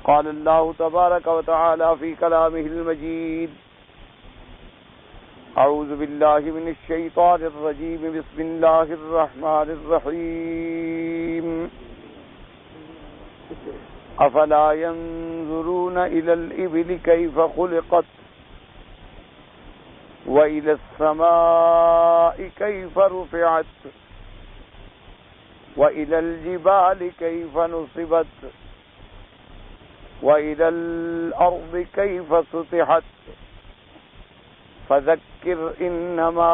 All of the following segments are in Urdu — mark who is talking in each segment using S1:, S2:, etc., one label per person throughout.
S1: قال الله تبارك وتعالى في كلامه المجيد: أعوذ بالله من الشيطان الرجيم، بسم الله الرحمن الرحيم. أفلا ينظرون إلى الإبل كيف خلقت وإلى السماء كيف رفعت وإلى الجبال كيف نصبت وإلى الأرض كيف سطحت فذكر إنما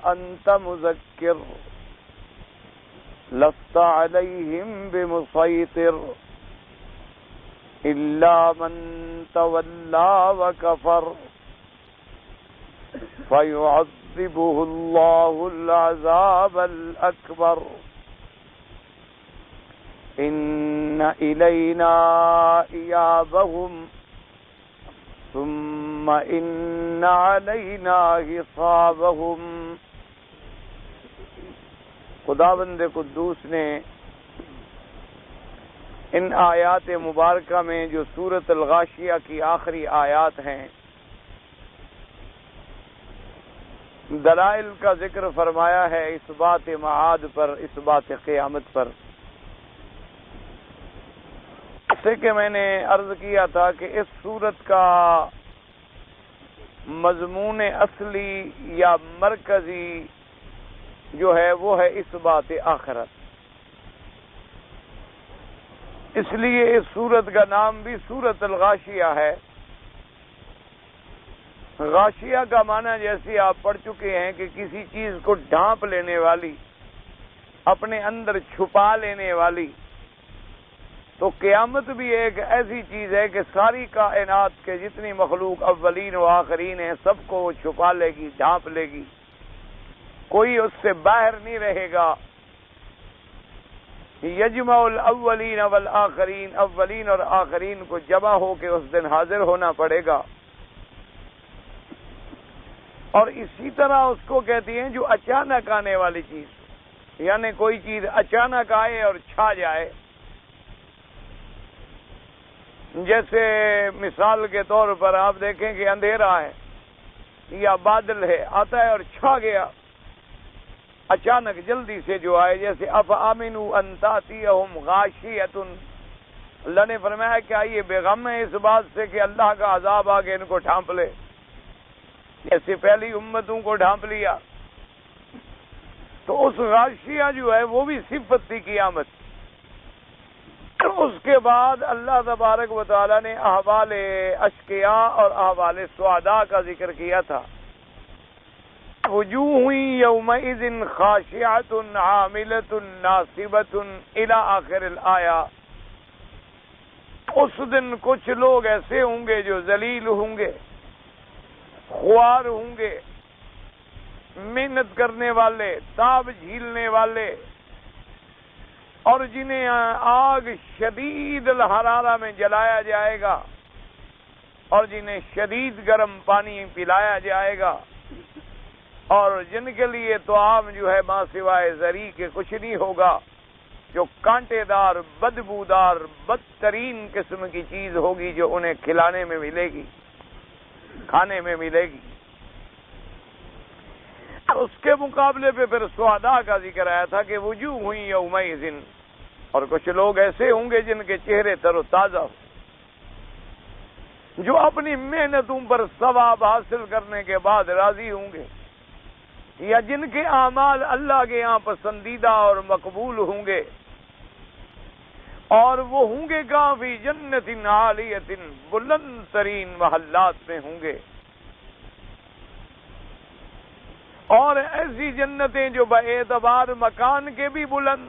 S1: أنت مذكر لست عليهم بمسيطر إلا من تولى وكفر فيعذبه الله العذاب الأكبر إن إلينا إيابهم ثم إن علينا حسابهم. خداوند قدوس نے ان آیات مبارکہ میں جو سورۃ الغاشیہ کی آخری آیات ہیں، دلائل کا ذکر فرمایا ہے اس بات معاد پر، اس بات قیامت پر. جیسے کہ میں نے عرض کیا تھا کہ اس سورت کا مضمون اصلی یا مرکزی جو ہے وہ ہے اس بات آخرت. اس لیے اس سورت کا نام بھی سورۃ الغاشیہ ہے. غاشیہ کا معنی جیسے آپ پڑھ چکے ہیں کہ کسی چیز کو ڈھانپ لینے والی، اپنے اندر چھپا لینے والی. تو قیامت بھی ایک ایسی چیز ہے کہ ساری کائنات کے جتنی مخلوق اولین و آخرین ہیں سب کو وہ چھپا لے گی، ڈھانپ لے گی، کوئی اس سے باہر نہیں رہے گا. یجمع الاولین والآخرین، اولین اور آخرین کو جمع ہو کے اس دن حاضر ہونا پڑے گا. اور اسی طرح اس کو کہتی ہیں جو اچانک آنے والی چیز، یعنی کوئی چیز اچانک آئے اور چھا جائے. جیسے مثال کے طور پر آپ دیکھیں کہ اندھیرا ہے یا بادل ہے، آتا ہے اور چھا گیا اچانک جلدی سے جو آئے. جیسے افامنوا ان تاتیہم غاشیۃ، اللہ نے فرمایا کیا یہ بے غم ہے اس بات سے کہ اللہ کا عذاب آ کے ان کو ڈھانپ لے، جیسے پہلی امتوں کو ڈھانپ لیا. تو اس غاشیہ جو ہے وہ بھی صفت تھی قیامت. اس کے بعد اللہ تبارک و تعالی نے احوال اشقیاء اور احوال سعداء کا ذکر کیا تھا. وجوہ یومئذ خاشعۃ عاملۃ ناصبۃ الی آخر الآیہ. اس دن کچھ لوگ ایسے ہوں گے جو ذلیل ہوں گے، خوار ہوں گے، محنت کرنے والے، تاب جھیلنے والے، اور جنہیں آگ شدید الحرارہ میں جلایا جائے گا اور جنہیں شدید گرم پانی پلایا جائے گا، اور جن کے لیے طعام جو ہے ما سوائے زری کے کچھ نہیں ہوگا، جو کانٹے دار، بدبودار، بدترین قسم کی چیز ہوگی جو انہیں کھلانے میں ملے گی، کھانے میں ملے گی. اس کے مقابلے پہ پھر سعداء کا ذکر آیا تھا کہ وجوہ یومئذ، اور کچھ لوگ ایسے ہوں گے جن کے چہرے تر و تازہ ہوں، جو اپنی محنتوں پر ثواب حاصل کرنے کے بعد راضی ہوں گے، یا جن کے اعمال اللہ کے یہاں پسندیدہ اور مقبول ہوں گے، اور وہ ہوں گے کافی جنت عالیۃ، بلند ترین محلات میں ہوں گے. اور ایسی جنتیں جو باعتبار مکان کے بھی بلند،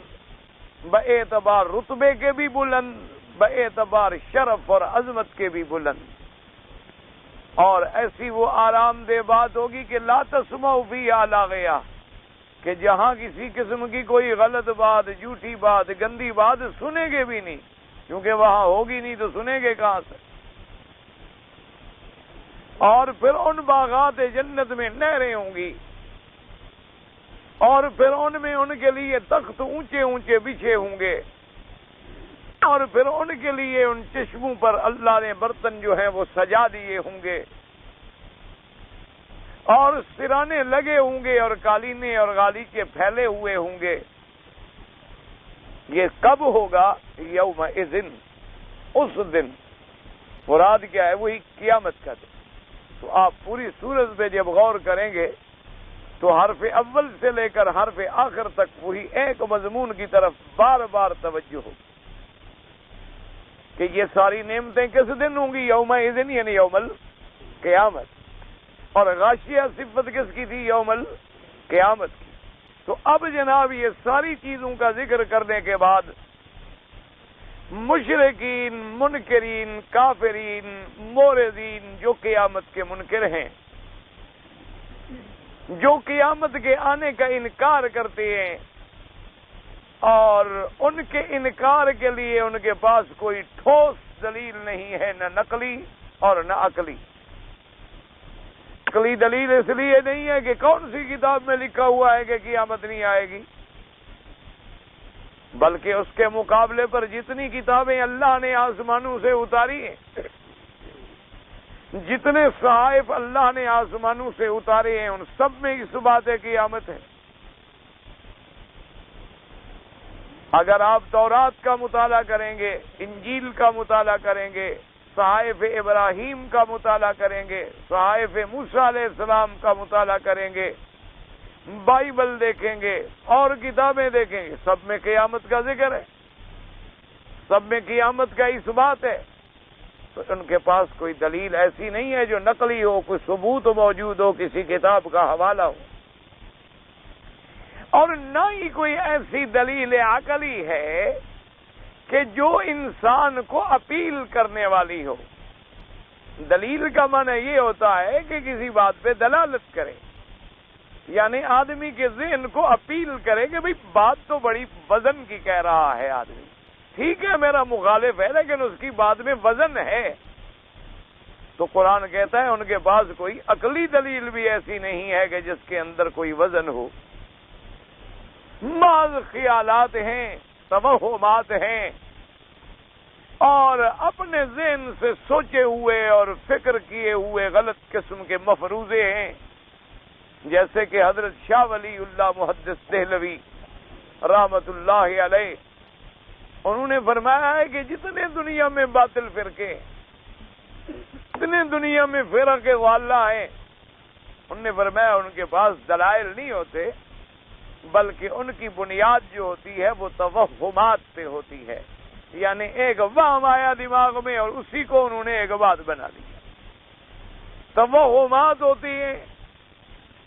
S1: باعتبار رتبے کے بھی بلند، باعتبار شرف اور عظمت کے بھی بلند، اور ایسی وہ آرام دہ بات ہوگی کہ لا تسمع فیہا لاغیہ، کہ جہاں کسی قسم کی کوئی غلط بات، جھوٹی بات، گندی بات سنیں گے بھی نہیں، کیونکہ وہاں ہوگی نہیں تو سنیں گے کہاں سے. اور پھر ان باغات جنت میں نہریں ہوں گی، اور پھر ان میں ان کے لیے تخت اونچے اونچے بچھے ہوں گے، اور پھر ان کے لیے ان چشموں پر اللہ نے برتن جو ہیں وہ سجا دیے ہوں گے، اور سرانے لگے ہوں گے، اور قالینیں اور غالیچے پھیلے ہوئے ہوں گے۔ یہ کب ہوگا؟ یومئذ، اس دن۔ مراد کیا ہے؟ وہی قیامت کا دن۔ تو آپ پوری سورت پہ جب غور کریں گے تو حرف اول سے لے کر حرف آخر تک وہی ایک مضمون کی طرف بار بار توجہ ہو کہ یہ ساری نعمتیں کس دن ہوں گی؟ یومئذ یعنی یوم القیامت۔ اور غاشیہ صفت کس کی تھی؟ یوم القیامت کی۔ تو اب جناب یہ ساری چیزوں کا ذکر کرنے کے بعد مشرکین، منکرین، کافرین، موردین جو قیامت کے منکر ہیں، جو قیامت کے آنے کا انکار کرتے ہیں، اور ان کے انکار کے لیے ان کے پاس کوئی ٹھوس دلیل نہیں ہے، نہ نقلی اور نہ عقلی۔ عقلی دلیل اس لیے نہیں ہے کہ کون سی کتاب میں لکھا ہوا ہے کہ قیامت نہیں آئے گی، بلکہ اس کے مقابلے پر جتنی کتابیں اللہ نے آسمانوں سے اتاری ہیں، جتنے صحائف اللہ نے آسمانوں سے اتارے ہیں، ان سب میں اس بات قیامت ہے۔ اگر آپ تورات کا مطالعہ کریں گے، انجیل کا مطالعہ کریں گے، صحائف ابراہیم کا مطالعہ کریں گے، صحائف موسیٰ علیہ السلام کا مطالعہ کریں گے، بائبل دیکھیں گے اور کتابیں دیکھیں گے، سب میں قیامت کا ذکر ہے، سب میں قیامت کا اس بات ہے۔ تو ان کے پاس کوئی دلیل ایسی نہیں ہے جو نقلی ہو، کوئی ثبوت موجود ہو، کسی کتاب کا حوالہ ہو، اور نہ ہی کوئی ایسی دلیل عقلی ہے کہ جو انسان کو اپیل کرنے والی ہو۔ دلیل کا معنی یہ ہوتا ہے کہ کسی بات پہ دلالت کرے، یعنی آدمی کے ذہن کو اپیل کرے کہ بھئی بات تو بڑی وزن کی کہہ رہا ہے آدمی، ٹھیک ہے میرا مخالف ہے لیکن اس کی بات میں وزن ہے۔ تو قرآن کہتا ہے ان کے پاس کوئی عقلی دلیل بھی ایسی نہیں ہے کہ جس کے اندر کوئی وزن ہو، محض خیالات ہیں، توہمات ہیں، اور اپنے ذہن سے سوچے ہوئے اور فکر کیے ہوئے غلط قسم کے مفروضے ہیں، جیسے کہ حضرت شاہ ولی اللہ محدث دہلوی رحمت اللہ علیہ، انہوں نے فرمایا ہے کہ جتنے دنیا میں باطل فرقے، جتنے دنیا میں فرقے واللہ ہیں، انہوں نے فرمایا ان کے پاس دلائل نہیں ہوتے، بلکہ ان کی بنیاد جو ہوتی ہے وہ توہمات پہ ہوتی ہے، یعنی ایک وہم آیا دماغ میں اور اسی کو انہوں نے ایک بات بنا لی۔ توہمات ہوتی ہیں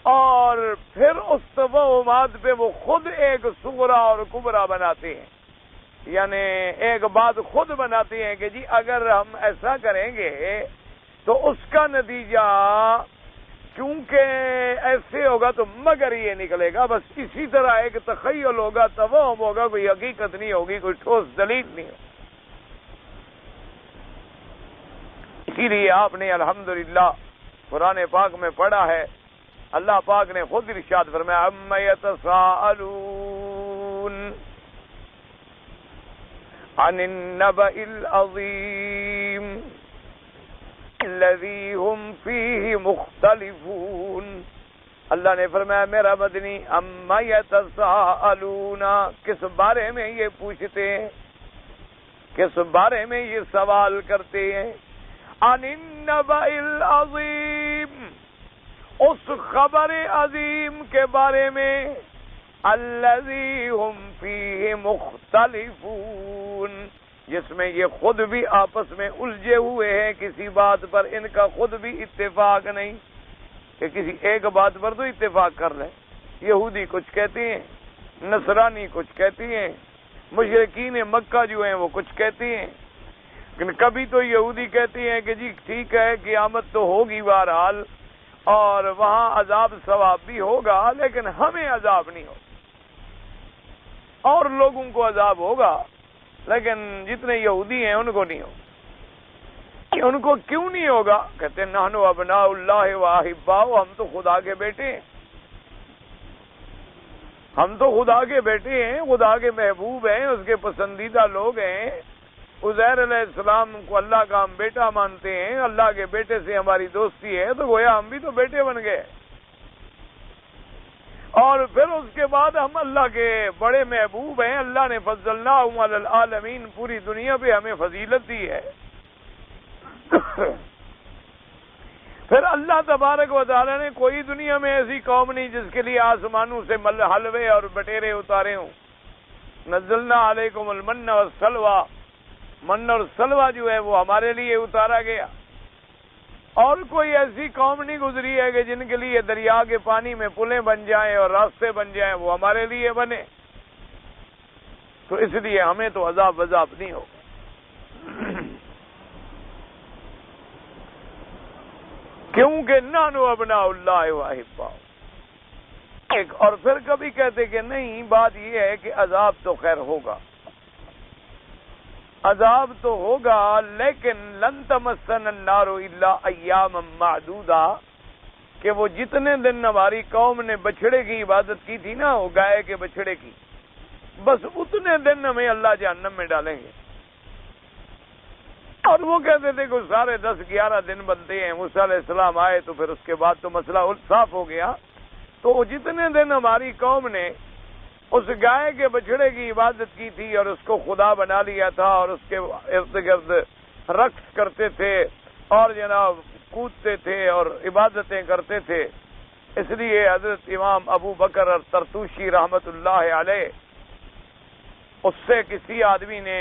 S1: اور پھر اس توہمات پہ وہ خود ایک صغرا اور کبرا بناتے ہیں، یعنی ایک بات خود بناتے ہیں کہ جی اگر ہم ایسا کریں گے تو اس کا نتیجہ چونکہ ایسے ہوگا تو مگر یہ نکلے گا، بس اسی طرح ایک تخیل ہوگا، توہم ہوگا، کوئی حقیقت نہیں ہوگی، کوئی ٹھوس دلیل نہیں ہوگی۔ اسی لیے آپ نے الحمدللہ قرآن پاک میں پڑھا ہے، اللہ پاک نے خود ارشاد فرمایا عما یتساءلون عن النبأ العظیم الذی هم فیہ مختلفون۔ اللہ نے فرمایا میرا مدنی عما یتساءلون، کس بارے میں یہ پوچھتے ہیں، کس بارے میں یہ سوال کرتے ہیں؟ عن النبأ العظیم، اس خبر عظیم کے بارے میں، الذی هم فیہ مختلفون، جس میں یہ خود بھی آپس میں الجھے ہوئے ہیں کسی بات پر، ان کا خود بھی اتفاق نہیں کہ کسی ایک بات پر تو اتفاق کر لیں۔ یہودی کچھ کہتے ہیں، نصرانی کچھ کہتی ہیں، مشرکین مکہ جو ہیں وہ کچھ کہتی ہیں، لیکن کبھی تو یہودی کہتی ہیں کہ جی ٹھیک ہے قیامت تو ہوگی بہرحال اور وہاں عذاب ثواب بھی ہوگا، لیکن ہمیں عذاب نہیں ہوگا، اور لوگوں کو عذاب ہوگا لیکن جتنے یہودی ہیں ان کو نہیں ہوگا۔ ان کو کیوں نہیں ہوگا؟ کہتے ہیں نحن ابناء اللہ و احباؤ، ہم تو خدا کے بیٹے ہیں، ہم تو خدا کے بیٹے ہیں، خدا کے محبوب ہیں، اس کے پسندیدہ لوگ ہیں، عزیر علیہ السلام کو اللہ کا ہم بیٹا مانتے ہیں، اللہ کے بیٹے سے ہماری دوستی ہے، تو گویا ہم بھی تو بیٹے بن گئے، اور پھر اس کے بعد ہم اللہ کے بڑے محبوب ہیں، اللہ نے فضلناہم علی العالمین، پوری دنیا پہ ہمیں فضیلت دی ہے۔ پھر اللہ تبارک و تعالی نے کوئی دنیا میں ایسی قوم نہیں جس کے لیے آسمانوں سے حلوے اور بٹیرے اتارے ہوں۔ نزلنا علیکم المن والسلوى، من اور سلوہ جو ہے وہ ہمارے لیے اتارا گیا، اور کوئی ایسی قوم نہیں گزری ہے کہ جن کے لیے دریا کے پانی میں پلیں بن جائیں اور راستے بن جائیں، وہ ہمارے لیے بنے، تو اس لیے ہمیں تو عذاب وذاب نہیں ہوگا۔ کیونکہ نحن ابناء اللہ واحباؤہ۔ اور پھر کبھی کہتے کہ نہیں، بات یہ ہے کہ عذاب تو خیر ہوگا، عذاب تو ہوگا، لیکن لن تمسن النار الا ایاما معدودہ، کہ وہ جتنے دن ہماری قوم نے بچھڑے کی عبادت کی تھی نا، وہ گائے کے بچھڑے کی، بس اتنے دن ہمیں اللہ جہنم میں ڈالیں گے۔ اور وہ کہتے تھے کہ سارے 10-11 دن بنتے ہیں، موسیٰ علیہ السلام آئے تو پھر اس کے بعد تو مسئلہ صاف ہو گیا۔ تو جتنے دن ہماری قوم نے اس گائے کے بچڑے کی عبادت کی تھی اور اس کو خدا بنا لیا تھا اور اس کے ارد گرد رقص کرتے تھے اور جناب کودتے تھے اور عبادتیں کرتے تھے، اس لیے حضرت امام ابو بکر طرطوشی رحمت اللہ علیہ، اس سے کسی آدمی نے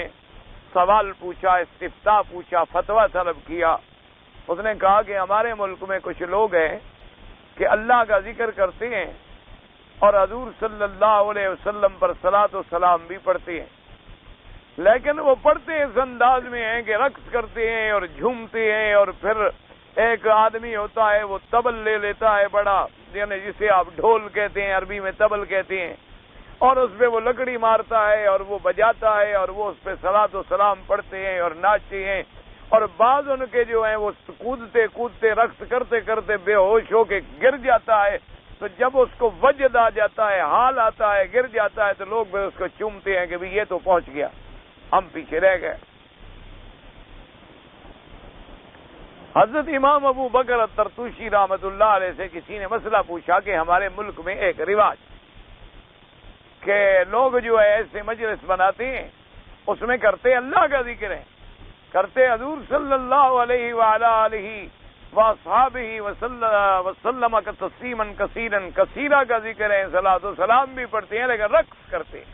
S1: سوال پوچھا، استفتاء پوچھا، فتویٰ طلب کیا۔ اس نے کہا کہ ہمارے ملک میں کچھ لوگ ہیں کہ اللہ کا ذکر کرتے ہیں اور حضور صلی اللہ علیہ وسلم پر صلاۃ و سلام بھی پڑھتے ہیں، لیکن وہ پڑھتے اس انداز میں ہیں کہ رقص کرتے ہیں اور جھومتے ہیں، اور پھر ایک آدمی ہوتا ہے وہ طبل لے لیتا ہے بڑا، یعنی جسے آپ ڈھول کہتے ہیں، عربی میں طبل کہتے ہیں، اور اس پہ وہ لکڑی مارتا ہے اور وہ بجاتا ہے اور وہ اس پہ صلاۃ و سلام پڑھتے ہیں اور ناچتے ہیں، اور بعض ان کے جو ہیں وہ کودتے کودتے رقص کرتے کرتے بے ہوش ہو کے گر جاتا ہے، تو جب اس کو وجد آ جاتا ہے، حال آتا ہے، گر جاتا ہے، تو لوگ بھی اس کو چومتے ہیں کہ بھی یہ تو پہنچ گیا، ہم پیچھے رہ گئے۔ حضرت امام ابو بکر طرطوشی رحمت اللہ علیہ سے کسی نے مسئلہ پوچھا کہ ہمارے ملک میں ایک رواج کہ لوگ جو ہے ایسے مجلس بناتے ہیں، اس میں کرتے اللہ کا ذکر ہے، کرتے حضور صلی اللہ علیہ وعلی آلہ واصحابہ وسلم کا تسلیما کثیرا کثیرا کا ذکر ہے، صلاۃ و سلام بھی پڑھتے ہیں، لیکن رقص کرتے ہیں،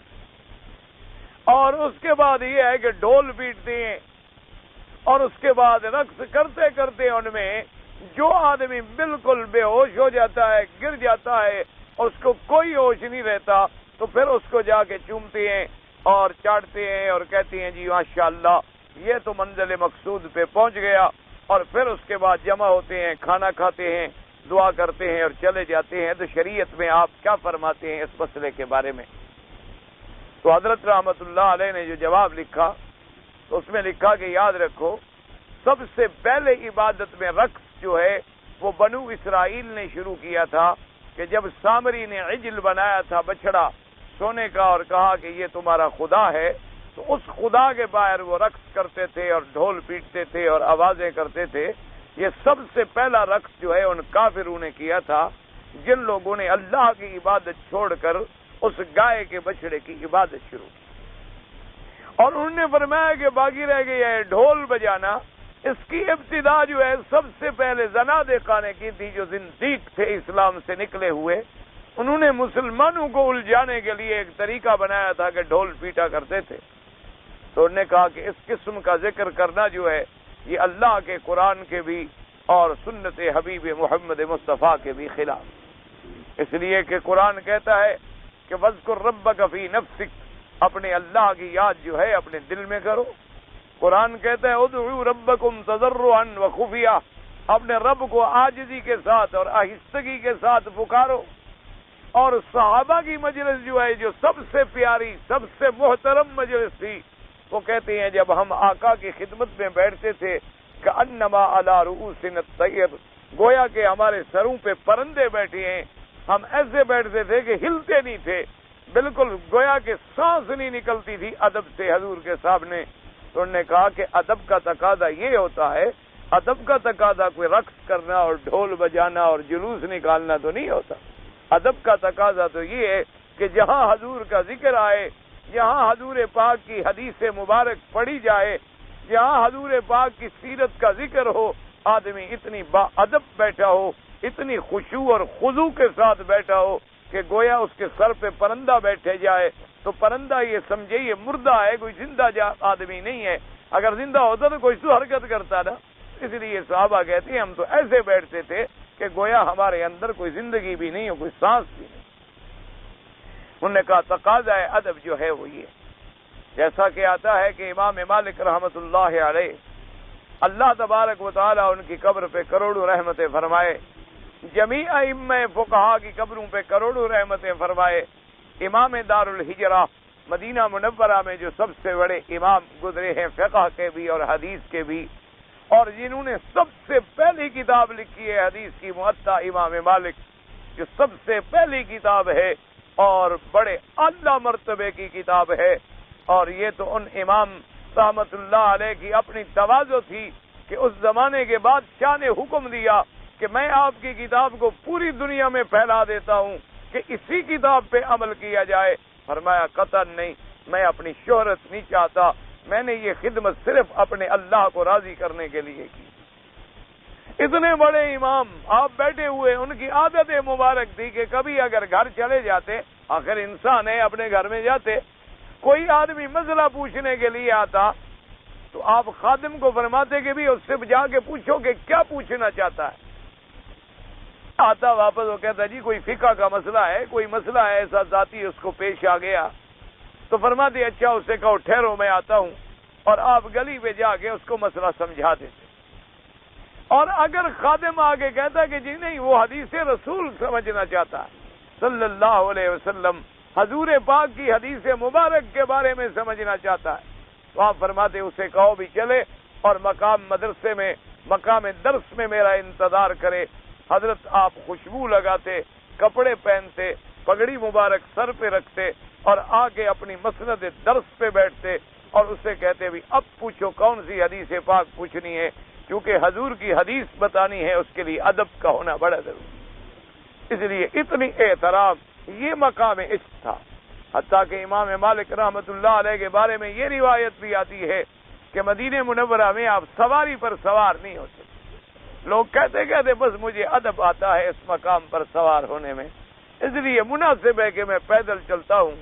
S1: اور اس کے بعد یہ ہے کہ ڈھول پیٹتے ہیں، اور اس کے بعد رقص کرتے کرتے ان میں جو آدمی بالکل بے ہوش ہو جاتا ہے، گر جاتا ہے، اور اس کو کوئی ہوش نہیں رہتا، تو پھر اس کو جا کے چومتے ہیں اور چاٹتے ہیں اور کہتے ہیں جی ماشاءاللہ یہ تو منزل مقصود پہ پہنچ گیا، اور پھر اس کے بعد جمع ہوتے ہیں، کھانا کھاتے ہیں، دعا کرتے ہیں اور چلے جاتے ہیں۔ تو شریعت میں آپ کیا فرماتے ہیں اس مسئلے کے بارے میں؟ تو حضرت رحمت اللہ علیہ نے جو جواب لکھا تو اس میں لکھا کہ یاد رکھو، سب سے پہلے عبادت میں رقص جو ہے وہ بنو اسرائیل نے شروع کیا تھا، کہ جب سامری نے عجل بنایا تھا بچڑا سونے کا اور کہا کہ یہ تمہارا خدا ہے، تو اس خدا کے باہر وہ رقص کرتے تھے اور ڈھول پیٹتے تھے اور آوازیں کرتے تھے۔ یہ سب سے پہلا رقص جو ہے ان کافروں نے کیا تھا، جن لوگوں نے اللہ کی عبادت چھوڑ کر اس گائے کے بچڑے کی عبادت شروع کی، اور انہوں نے فرمایا کہ باقی رہ گیا ہے ڈھول بجانا۔ اس کی ابتدا جو ہے سب سے پہلے زنادقہ نے کی تھی، جو زندیق تھے اسلام سے نکلے ہوئے، انہوں نے مسلمانوں کو الجھانے کے لیے ایک طریقہ بنایا تھا کہ ڈھول پیٹا کرتے تھے۔ تو انہوں نے کہا کہ اس قسم کا ذکر کرنا جو ہے یہ اللہ کے قرآن کے بھی اور سنت حبیب محمد مصطفیٰ کے بھی خلاف، اس لیے کہ قرآن کہتا ہے کہ وَاذْكُرْ رَبَّكَ فِي نَفْسِكَ، اپنے اللہ کی یاد جو ہے اپنے دل میں کرو۔ قرآن کہتا ہے ادعوا ربکم تضرعا وخفیہ، اپنے رب کو عاجزی کے ساتھ اور آہستگی کے ساتھ پکارو۔ اور صحابہ کی مجلس جو ہے جو سب سے پیاری سب سے محترم مجلس تھی، وہ کہتے ہیں جب ہم آقا کی خدمت میں بیٹھتے تھے کأنما علی رؤوسنا الطیر، گویا کہ ہمارے سروں پہ پرندے بیٹھے ہیں، ہم ایسے بیٹھتے تھے کہ ہلتے نہیں تھے، بالکل گویا کہ سانس نہیں نکلتی تھی ادب سے حضور کے سامنے۔ تو انہوں نے کہا کہ ادب کا تقاضا یہ ہوتا ہے، ادب کا تقاضا کوئی رقص کرنا اور ڈھول بجانا اور جلوس نکالنا تو نہیں ہوتا. ادب کا تقاضا تو یہ ہے کہ جہاں حضور کا ذکر آئے، جہاں حضور پاک کی حدیث مبارک پڑھی جائے، جہاں حضور پاک کی سیرت کا ذکر ہو، آدمی اتنی با ادب بیٹھا ہو، اتنی خشوع اور خضوع کے ساتھ بیٹھا ہو کہ گویا اس کے سر پہ پرندہ بیٹھے جائے تو پرندہ یہ سمجھے یہ مردہ ہے، کوئی زندہ آدمی نہیں ہے. اگر زندہ ہوتا تو کوئی تو حرکت کرتا نا. اس لیے صحابہ کہتے ہیں ہم تو ایسے بیٹھتے تھے کہ گویا ہمارے اندر کوئی زندگی بھی نہیں ہو، کوئی سانس بھی نہیں. انہوں نے کہا تقاضا ادب جو ہے وہ یہ، جیسا کہ آتا ہے کہ امام مالک رحمت اللہ علیہ، اللہ تبارک و تعالی ان کی قبر پہ کروڑوں رحمتیں فرمائے، جمیع ائمہ فقہا کی قبروں پہ کروڑوں رحمتیں فرمائے. امام دار الحجرہ مدینہ منورہ میں جو سب سے بڑے امام گزرے ہیں فقہ کے بھی اور حدیث کے بھی، اور جنہوں نے سب سے پہلی کتاب لکھی ہے حدیث کی، موطا امام مالک، جو سب سے پہلی کتاب ہے اور بڑے اعلیٰ مرتبے کی کتاب ہے. اور یہ تو ان امام رحمت اللہ علیہ کی اپنی تواضع تھی کہ اس زمانے کے بادشاہ نے حکم دیا کہ میں آپ کی کتاب کو پوری دنیا میں پھیلا دیتا ہوں کہ اسی کتاب پہ عمل کیا جائے. فرمایا قطعاً نہیں، میں اپنی شہرت نہیں چاہتا، میں نے یہ خدمت صرف اپنے اللہ کو راضی کرنے کے لیے کی. اتنے بڑے امام آپ بیٹھے ہوئے، ان کی عادت مبارک تھی کہ کبھی اگر گھر چلے جاتے، آخر انسان ہے، اپنے گھر میں جاتے، کوئی آدمی مسئلہ پوچھنے کے لیے آتا تو آپ خادم کو فرماتے کہ بھی اس سے جا کے پوچھو کہ کیا پوچھنا چاہتا ہے. آتا واپس وہ کہتا جی کوئی فقہ کا مسئلہ ہے، کوئی مسئلہ ہے ایسا ذاتی اس کو پیش آ گیا، تو فرماتے اچھا اس سے کہو ٹھہرو میں آتا ہوں، اور آپ گلی پہ جا کے اس کو مسئلہ سمجھا دیتے. اور اگر خادم آگے کہتا کہ جی نہیں وہ حدیث رسول سمجھنا چاہتا ہے صلی اللہ علیہ وسلم، حضور پاک کی حدیث مبارک کے بارے میں سمجھنا چاہتا ہے، تو آپ فرماتے اسے کہو بھی چلے اور مقام مدرسے میں، مقام درس میں میرا انتظار کرے. حضرت آپ خوشبو لگاتے، کپڑے پہنتے، پگڑی مبارک سر پہ رکھتے اور آ کے اپنی مسند درس پہ بیٹھتے اور اسے کہتے بھی اب پوچھو کون سی حدیث پاک پوچھنی ہے، کیونکہ حضور کی حدیث بتانی ہے، اس کے لیے ادب کا ہونا بڑا ضروری. اس لیے اتنی احترام، یہ مقام عشق تھا. حتیٰ کہ امام مالک رحمت اللہ علیہ کے بارے میں یہ روایت بھی آتی ہے کہ مدینہ منورہ میں آپ سواری پر سوار نہیں ہوتے. لوگ کہتے بس مجھے ادب آتا ہے اس مقام پر سوار ہونے میں، اس لیے مناسب ہے کہ میں پیدل چلتا ہوں.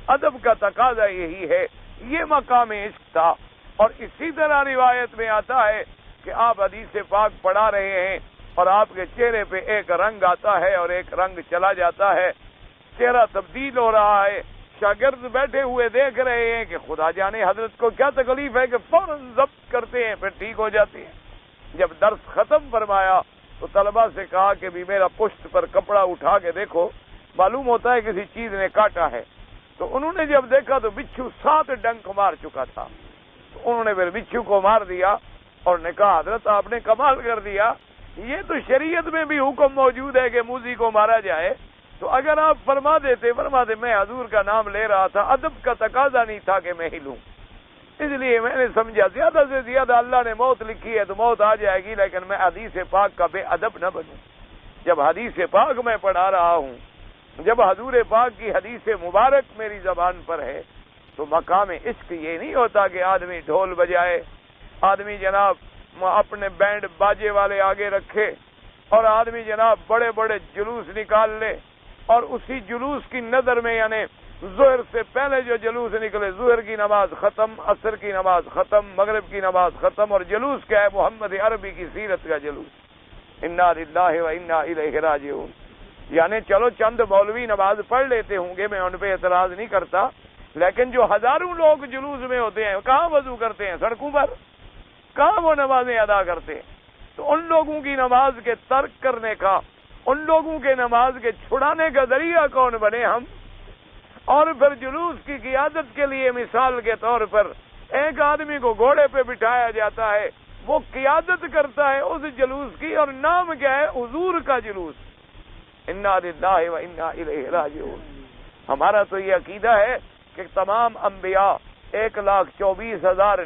S1: ادب کا تقاضا یہی ہے، یہ مقام عشق تھا. اور اسی طرح روایت میں آتا ہے کہ آپ حدیث پاک پڑھا رہے ہیں اور آپ کے چہرے پہ ایک رنگ آتا ہے اور ایک رنگ چلا جاتا ہے، چہرہ تبدیل ہو رہا ہے. شاگرد بیٹھے ہوئے دیکھ رہے ہیں کہ خدا جانے حضرت کو کیا تکلیف ہے کہ فوراً ضبط کرتے ہیں پھر ٹھیک ہو جاتی ہے. جب درس ختم فرمایا تو طلبہ سے کہا کہ بھی میرا پشت پر کپڑا اٹھا کے دیکھو، معلوم ہوتا ہے کسی چیز نے کاٹا ہے. تو انہوں نے جب دیکھا تو بچھو 7 ڈنک مار چکا تھا. تو انہوں نے پھر بچھو کو مار دیا اور نے کہا حضرت آپ نے کمال کر دیا، یہ تو شریعت میں بھی حکم موجود ہے کہ موذی کو مارا جائے، تو اگر آپ فرما دیتے میں حضور کا نام لے رہا تھا، ادب کا تقاضا نہیں تھا کہ میں ہی لوں. اس لیے میں نے سمجھا زیادہ سے زیادہ اللہ نے موت لکھی ہے تو موت آ جائے گی، لیکن میں حدیث پاک کا بے ادب نہ بنوں. جب حدیث پاک میں پڑھا رہا ہوں، جب حضور پاک کی حدیث مبارک میری زبان پر ہے، تو مقام عشق یہ نہیں ہوتا کہ آدمی ڈھول بجائے، آدمی جناب اپنے بینڈ باجے والے آگے رکھے اور آدمی جناب بڑے بڑے جلوس نکال لے، اور اسی جلوس کی نظر میں یعنی ظہر سے پہلے جو جلوس نکلے، ظہر کی نماز ختم، عصر کی نماز ختم، مغرب کی نماز ختم، اور جلوس کیا ہے؟ محمد عربی کی سیرت کا جلوس. انا للہ و انا الیہ راجعون. یعنی چلو چند مولوی نماز پڑھ لیتے ہوں گے، میں ان پہ اعتراض نہیں کرتا، لیکن جو ہزاروں لوگ جلوس میں ہوتے ہیں کہاں وضو کرتے ہیں؟ سڑکوں پر. کہاں وہ نمازیں ادا کرتے ہیں؟ تو ان لوگوں کی نماز کے ترک کرنے کا، ان لوگوں کے نماز کے چھڑانے کا ذریعہ کون بنے ہم؟ اور پھر جلوس کی قیادت کے لیے مثال کے طور پر ایک آدمی کو گھوڑے پہ بٹھایا جاتا ہے، وہ قیادت کرتا ہے اس جلوس کی، اور نام کیا ہے؟ حضور کا جلوس. انا للہ و انا الیہ راجعون. ہمارا تو یہ عقیدہ ہے کہ تمام انبیاء 1,24,000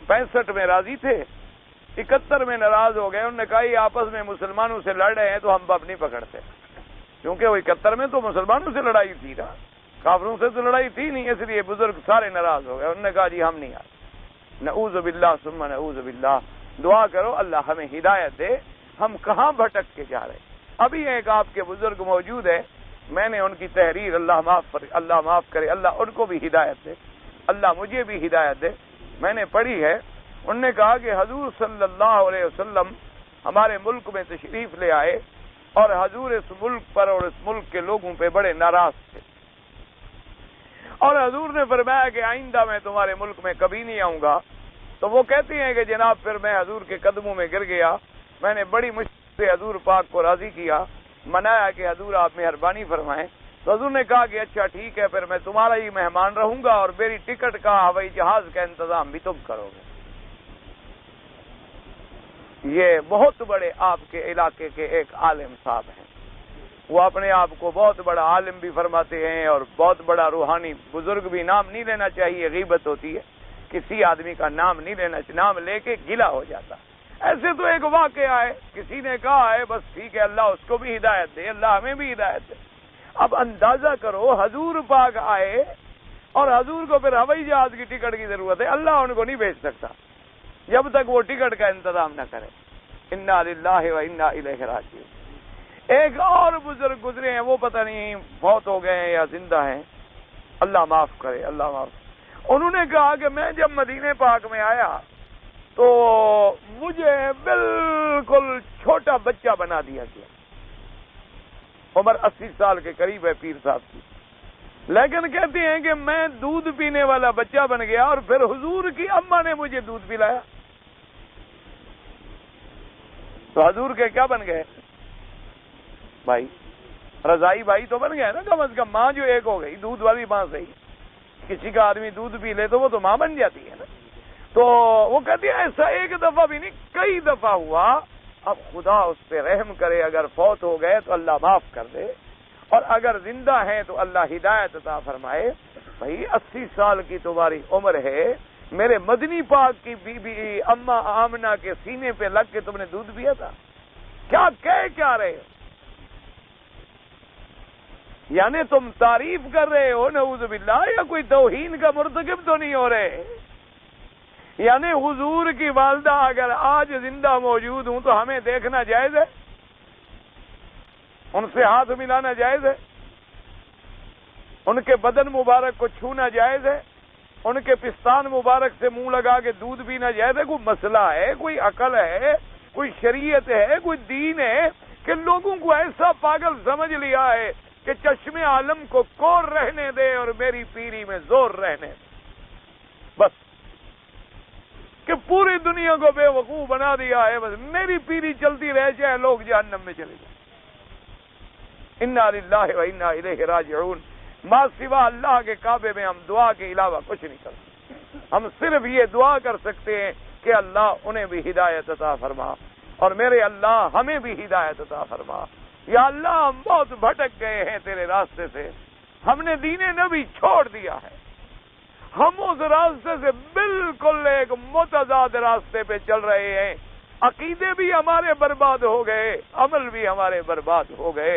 S1: 65 میں راضی تھے، 71 میں ناراض ہو گئے. انہوں نے کہا یہ آپس میں مسلمانوں سے لڑ رہے ہیں تو ہم اب نہیں پکڑتے، کیونکہ وہ 71 میں تو مسلمانوں سے لڑائی تھی نا، کافروں سے تو لڑائی تھی نہیں، اس لیے بزرگ سارے ناراض ہو گئے. انہوں نے کہا جی ہم نہیں آتے. نعوذ باللہ ثم نعوذ باللہ. دعا کرو اللہ ہمیں ہدایت دے، ہم کہاں بھٹک کے جا رہے ہیں. ابھی ایک آپ کے بزرگ موجود ہے، میں نے ان کی تحریر اللہ معاف کرے، اللہ ان کو بھی ہدایت دے، اللہ مجھے بھی ہدایت دے، میں نے پڑھی ہے. انہوں نے کہا کہ حضور صلی اللہ علیہ وسلم ہمارے ملک میں تشریف لے آئے اور حضور اس ملک پر اور اس ملک کے لوگوں پہ بڑے ناراض تھے، اور حضور نے فرمایا کہ آئندہ میں تمہارے ملک میں کبھی نہیں آؤں گا. تو وہ کہتے ہیں کہ جناب پھر میں حضور کے قدموں میں گر گیا، میں نے بڑی مشکل سے حضور پاک کو راضی کیا، منایا کہ حضور آپ مہربانی فرمائیں. تو حضور نے کہا کہ اچھا ٹھیک ہے، پھر میں تمہارا ہی مہمان رہوں گا اور میری ٹکٹ کا ہوائی جہاز کا انتظام بھی تم کرو گے. یہ بہت بڑے آپ کے علاقے کے ایک عالم صاحب ہیں، وہ اپنے آپ کو بہت بڑا عالم بھی فرماتے ہیں اور بہت بڑا روحانی بزرگ بھی. نام نہیں لینا چاہیے، غیبت ہوتی ہے، کسی آدمی کا نام نہیں لینا چاہیے، نام لے کے گلا ہو جاتا. ایسے تو ایک واقعہ ہے، کسی نے کہا ہے بس ٹھیک ہے اللہ اس کو بھی ہدایت دے، اللہ ہمیں بھی ہدایت دے. اب اندازہ کرو حضور پاک آئے اور حضور کو پھر ہوائی جہاز کی ٹکٹ کی ضرورت ہے، اللہ ان کو نہیں بھیج سکتا جب تک وہ ٹکٹ کا انتظام نہ کرے. انا للہ و انا الیہ راجعون. ایک اور بزرگ گزرے ہیں، وہ پتہ نہیں فوت ہو گئے ہیں یا زندہ ہیں، اللہ معاف کرے، اللہ معاف. انہوں نے کہا کہ میں جب مدینے پاک میں آیا تو مجھے بالکل چھوٹا بچہ بنا دیا گیا. عمر 80 سال کے قریب ہے پیر صاحب کی، لیکن کہتے ہیں کہ میں دودھ پینے والا بچہ بن گیا اور پھر حضور کی اماں نے مجھے دودھ پلایا. تو حضور کے کیا بن گئے بھائی؟ رضائی بھائی تو بن گئے نا کم از کم. ماں جو ایک ہو گئی، دودھ والی ماں صحیح، کسی کا آدمی دودھ پی لے تو وہ تو ماں بن جاتی ہے نا. تو وہ کہتی ہے ایسا ایک دفعہ بھی نہیں، کئی دفعہ ہوا. اب خدا اس پہ رحم کرے، اگر فوت ہو گئے تو اللہ معاف کر دے، اور اگر زندہ ہیں تو اللہ ہدایت عطا فرمائے. بھائی 80 سال کی تمہاری عمر ہے، میرے مدنی پاک کی بی بی اماں آمنہ کے سینے پہ لگ کے تم نے دودھ پیا تھا. کیا کہہ رہے ہو؟ یعنی تم تعریف کر رہے ہو نعوذ باللہ، یا کوئی توہین کا مرتکب تو نہیں ہو رہے؟ یعنی حضور کی والدہ اگر آج زندہ موجود ہوں تو ہمیں دیکھنا جائز ہے، ان سے ہاتھ ملانا جائز ہے، ان کے بدن مبارک کو چھونا جائز ہے، ان کے پستان مبارک سے منہ لگا کے دودھ پینا جائز ہے؟ کوئی مسئلہ ہے، کوئی عقل ہے، کوئی شریعت ہے، کوئی دین ہے کہ لوگوں کو ایسا پاگل سمجھ لیا ہے کہ چشم عالم کو کور رہنے دے اور میری پیری میں زور رہنے دے، بس کہ پوری دنیا کو بے وقوف بنا دیا ہے، بس میری پیری چلتی رہ جائے، لوگ جہنم میں چلے جائیں. انا للہ و انا الیہ راجعون. ما سوا اللہ کے کعبے میں ہم دعا کے علاوہ کچھ نہیں کر سکتے. ہم صرف یہ دعا کر سکتے ہیں کہ اللہ انہیں بھی ہدایت عطا فرما، اور میرے اللہ ہمیں بھی ہدایت عطا فرما. یا اللہ ہم بہت بھٹک گئے ہیں تیرے راستے سے، ہم نے دین نبی چھوڑ دیا ہے، ہم اس راستے سے بالکل ایک متضاد راستے پہ چل رہے ہیں. عقیدے بھی ہمارے برباد ہو گئے، عمل بھی ہمارے برباد ہو گئے،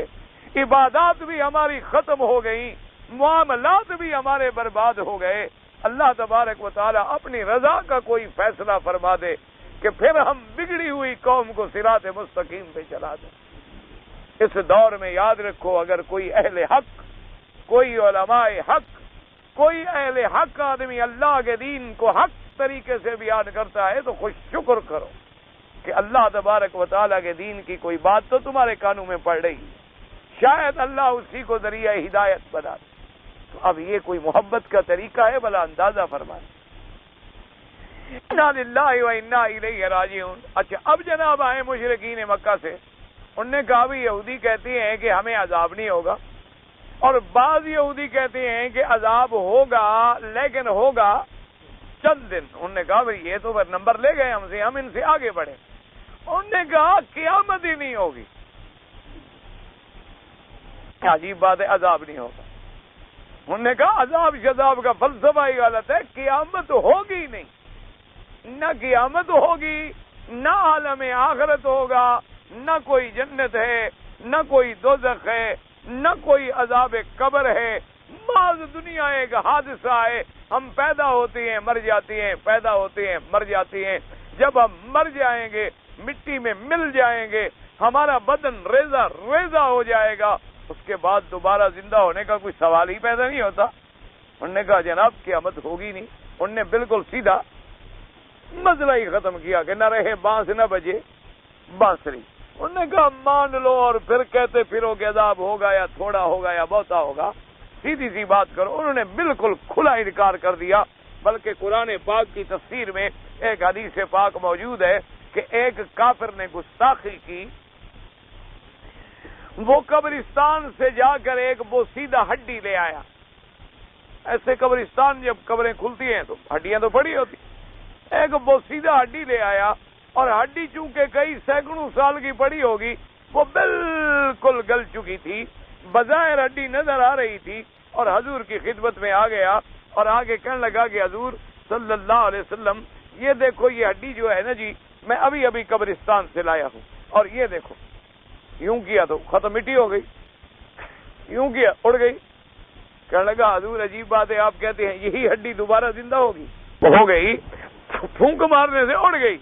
S1: عبادات بھی ہماری ختم ہو گئی، معاملات بھی ہمارے برباد ہو گئے. اللہ تبارک و تعالی اپنی رضا کا کوئی فیصلہ فرما دے کہ پھر ہم بگڑی ہوئی قوم کو صراط مستقیم پہ چلا دیں. اس دور میں یاد رکھو، اگر کوئی اہل حق، کوئی علماء حق، کوئی اہل حق آدمی اللہ کے دین کو حق طریقے سے بیان کرتا ہے تو خوش شکر کرو کہ اللہ تبارک و تعالیٰ کے دین کی کوئی بات تو تمہارے کانوں میں پڑ رہی ہے، شاید اللہ اسی کو ذریعہ ہدایت بنا دے. تو اب یہ کوئی محبت کا طریقہ ہے؟ بلا اندازہ فرمائے. انا للہ و انا الیہ راجعون. اچھا اب جناب آئے مشرکین مکہ سے، انہوں نے کہا بھی یہودی کہتے ہیں کہ ہمیں عذاب نہیں ہوگا، اور بعض یہودی کہتے ہیں کہ عذاب ہوگا لیکن ہوگا چند دن. انہوں نے کہا بھائی یہ تو نمبر لے گئے ہم سے، ہم ان سے آگے بڑھے. انہوں نے کہا قیامت ہی نہیں ہوگی. عجیب بات ہے، عذاب نہیں ہوگا. انہوں نے کہا عذاب شذاب کا فلسفہ ہی غلط ہے، قیامت ہوگی نہیں. نہ قیامت ہوگی، نہ عالم آخرت ہوگا، نہ کوئی جنت ہے، نہ کوئی دوزخ ہے، نہ کوئی عذاب قبر ہے۔ بعض دنیا ایک حادثہ ہے، ہم پیدا ہوتے ہیں مر جاتے ہیں، پیدا ہوتے ہیں مر جاتے ہیں۔ جب ہم مر جائیں گے، مٹی میں مل جائیں گے، ہمارا بدن ریزہ ریزہ ہو جائے گا، اس کے بعد دوبارہ زندہ ہونے کا کوئی سوال ہی پیدا نہیں ہوتا۔ انہوں نے کہا جناب قیامت ہوگی نہیں۔ انہوں نے بالکل سیدھا مسئلہ ہی ختم کیا کہ نہ رہے بانس نہ بجے بانسری۔ انہوں نے کہا مان لو اور پھر کہتے پھرو کہ عذاب ہوگا یا تھوڑا ہوگا یا بہتا ہوگا، سیدھی سی بات کرو۔ انہوں نے بالکل کھلا انکار کر دیا، بلکہ قرآن پاک کی تفسیر میں ایک حدیث پاک موجود ہے کہ ایک کافر نے گستاخی کی، وہ قبرستان سے جا کر ایک بوسیدہ ہڈی لے آیا۔ ایسے قبرستان جب قبریں کھلتی ہیں تو ہڈیاں تو پڑی ہوتی، ایک بوسیدہ ہڈی لے آیا، اور ہڈی چونکہ کئی سینکڑوں سال کی پڑی ہوگی، وہ بالکل گل چکی تھی، بظاہر ہڈی نظر آ رہی تھی، اور حضور کی خدمت میں آ گیا اور آگے کہنے لگا کہ حضور صلی اللہ علیہ وسلم یہ دیکھو یہ ہڈی جو ہے نا جی، میں ابھی ابھی قبرستان سے لایا ہوں، اور یہ دیکھو۔ یوں کیا تو ختم مٹی ہو گئی، یوں کیا اڑ گئی۔ کہنے لگا حضور عجیب بات ہے، آپ کہتے ہیں یہی ہڈی دوبارہ زندہ ہوگی؟ ہو گئی، پھونک مارنے سے اڑ گئی،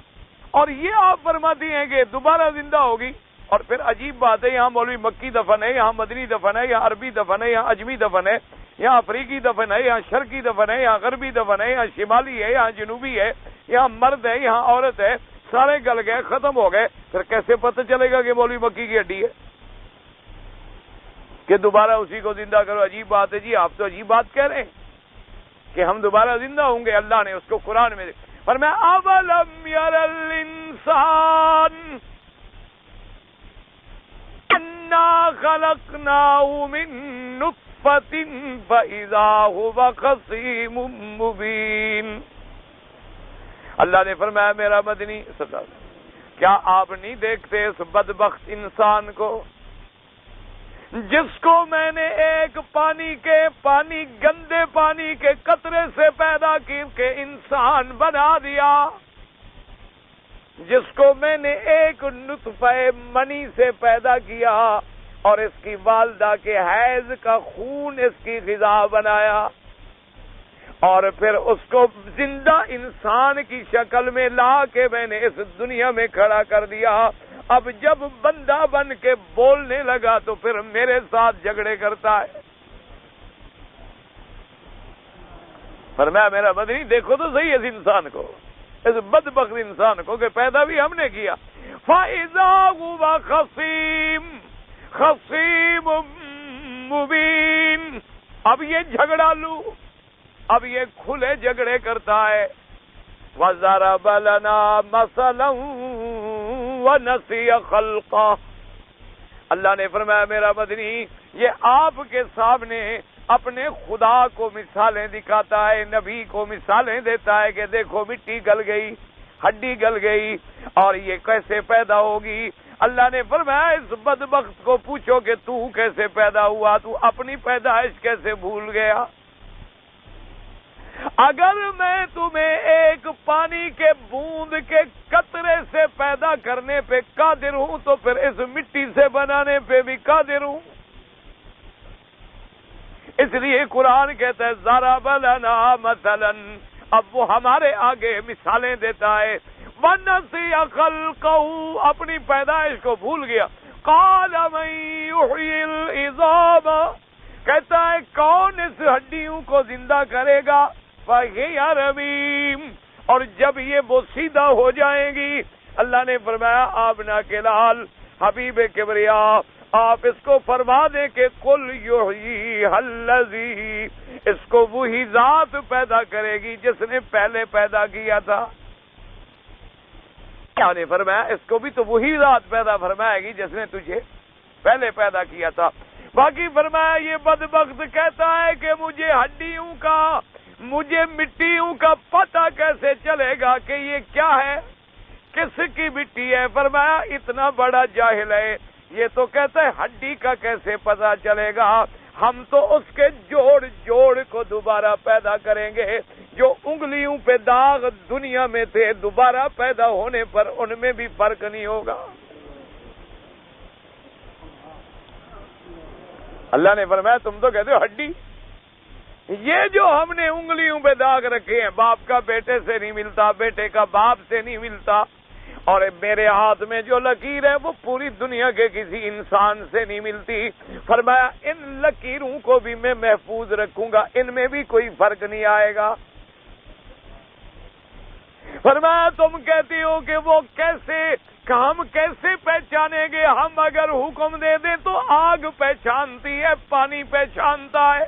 S1: اور یہ آپ فرماتی ہیں کہ دوبارہ زندہ ہوگی؟ اور پھر عجیب بات ہے، یہاں مولوی مکی دفن ہے، یہاں مدنی دفن ہے، یہاں عربی دفن ہے، یہاں اجمی دفن ہے، یہاں افریقی دفن ہے، یہاں شرقی دفن ہے، یہاں غربی دفن ہے، یہاں شمالی ہے، یہاں جنوبی ہے، یہاں مرد ہے، یہاں عورت ہے، سارے گل گئے، ختم ہو گئے، پھر کیسے پتہ چلے گا کہ مولوی مکی کی ہڈی ہے کہ دوبارہ اسی کو زندہ کرو؟ عجیب بات ہے جی، آپ تو عجیب بات کہہ رہے ہیں کہ ہم دوبارہ زندہ ہوں گے۔ اللہ نے اس کو قرآن میں فرمایا اولم یر الانسان انا خلقناه من نطفۃ فاذا هو خصیم مبین۔ اللہ نے فرمایا میرا مدنی سردار، کیا آپ نہیں دیکھتے اس بدبخت انسان کو جس کو میں نے ایک گندے پانی کے قطرے سے پیدا کی کے انسان بنا دیا، جس کو میں نے ایک نطفہ منی سے پیدا کیا اور اس کی والدہ کے حیض کا خون اس کی غذا بنایا، اور پھر اس کو زندہ انسان کی شکل میں لا کے میں نے اس دنیا میں کھڑا کر دیا۔ اب جب بندہ بن کے بولنے لگا تو پھر میرے ساتھ جھگڑے کرتا ہے۔ فرمایا میرا مدنی دیکھو تو صحیح اس انسان کو، اس بدبخت انسان کو کہ پیدا بھی ہم نے کیا۔ فَإِذَا هُوَ خَصِيمٌ مُبِينٌ، اب یہ جھگڑا لو، اب یہ کھلے جھگڑے کرتا ہے۔ وَضَرَبَ لَنَا مَثَلًا وَنَسِيَ خَلْقَهُ، اللہ نے فرمایا میرا مدنی یہ آپ کے سامنے اپنے خدا کو مثالیں دکھاتا ہے، نبی کو مثالیں دیتا ہے کہ دیکھو مٹی گل گئی، ہڈی گل گئی، اور یہ کیسے پیدا ہوگی۔ اللہ نے فرمایا اس بدبخت کو پوچھو کہ تو کیسے پیدا ہوا، تو اپنی پیدائش کیسے بھول گیا؟ اگر میں تمہیں ایک پانی کے بوند کے قطرے سے پیدا کرنے پہ قادر ہوں تو پھر اس مٹی سے بنانے پہ بھی قادر ہوں۔ اس لیے قرآن کہتا ہے ضرب لنا مثلا، اب وہ ہمارے آگے مثالیں دیتا ہے۔ وَنَسِيَ خَلْقَهُ، اپنی پیدائش کو بھول گیا۔ قَالَ مَن يُحْيِي الْعِظَامَ، کہتا ہے کون اس ہڈیوں کو زندہ کرے گا؟ فَهِيَ رَمِيمٌ، اور جب یہ بوسیدہ ہو جائیں گی، اللہ نے فرمایا آمنہ کے لال حبیب کبریا آپ اس کو فرما دیں کہ قُلْ يُحْيِيهَا الَّذِي، اس کو وہی ذات پیدا کرے گی جس نے پہلے پیدا کیا تھا۔ کیا نے فرمایا اس کو بھی تو وہی ذات پیدا فرمائے گی جس نے تجھے پہلے پیدا کیا تھا۔ باقی فرمایا یہ بدبخت کہتا ہے کہ مجھے ہڈیوں کا، مجھے مٹیوں کا پتہ کیسے چلے گا کہ یہ کیا ہے، کس کی مٹی ہے؟ فرمایا اتنا بڑا جاہل ہے، یہ تو کہتا ہے ہڈی کا کیسے پتہ چلے گا؟ ہم تو اس کے جوڑ جوڑ کو دوبارہ پیدا کریں گے. جو انگلیوں پہ داغ دنیا میں تھے دوبارہ پیدا ہونے پر ان میں بھی فرق نہیں ہوگا. اللہ نے فرمایا تم تو کہتے ہو ہڈی. یہ جو ہم نے انگلیوں پہ داغ رکھے ہیں باپ کا بیٹے سے نہیں ملتا, بیٹے کا باپ سے نہیں ملتا, اور میرے ہاتھ میں جو لکیر ہے وہ پوری دنیا کے کسی انسان سے نہیں ملتی. فرمایا ان لکیروں کو بھی میں محفوظ رکھوں گا, ان میں بھی کوئی فرق نہیں آئے گا. فرمایا تم کہتی ہو کہ وہ کیسے, ہم کیسے پہچانیں گے؟ ہم اگر حکم دے دیں تو آگ پہچانتی ہے, پانی پہچانتا ہے.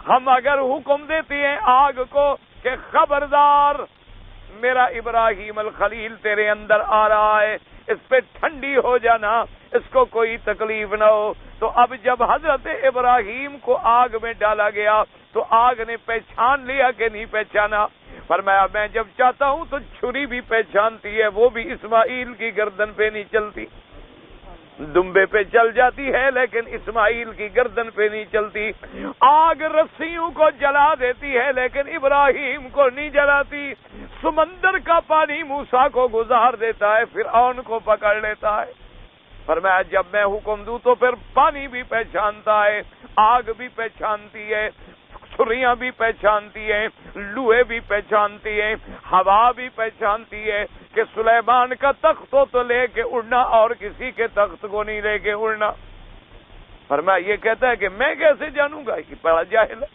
S1: ہم اگر حکم دیتی ہیں آگ کو کہ خبردار میرا ابراہیم الخلیل تیرے اندر آ رہا ہے, اس پہ ٹھنڈی ہو جانا, اس کو کوئی تکلیف نہ ہو. تو اب جب حضرت ابراہیم کو آگ میں ڈالا گیا تو آگ نے پہچان لیا کہ نہیں پہچانا؟ فرمایا میں جب چاہتا ہوں تو چھری بھی پہچانتی ہے, وہ بھی اسماعیل کی گردن پہ نہیں چلتی. دمبے پہ چل جاتی ہے لیکن اسماعیل کی گردن پہ نہیں چلتی. آگ رسیوں کو جلا دیتی ہے لیکن ابراہیم کو نہیں جلاتی. سمندر کا پانی موسیٰ کو گزار دیتا ہے, فرعون کو پکڑ لیتا ہے. فرمایا جب میں حکم دوں تو پھر پانی بھی پہچانتا ہے, آگ بھی پہچانتی ہے, چھریاں بھی پہچانتی ہیں, لوہے بھی پہچانتی ہیں, ہوا بھی پہچانتی ہے کہ سلیمان کا تخت ہو تو لے کے اڑنا اور کسی کے تخت کو نہیں لے کے اڑنا. فرمایا یہ کہتا ہے کہ میں کیسے جانوں گا, کہ بڑا جاہل ہے,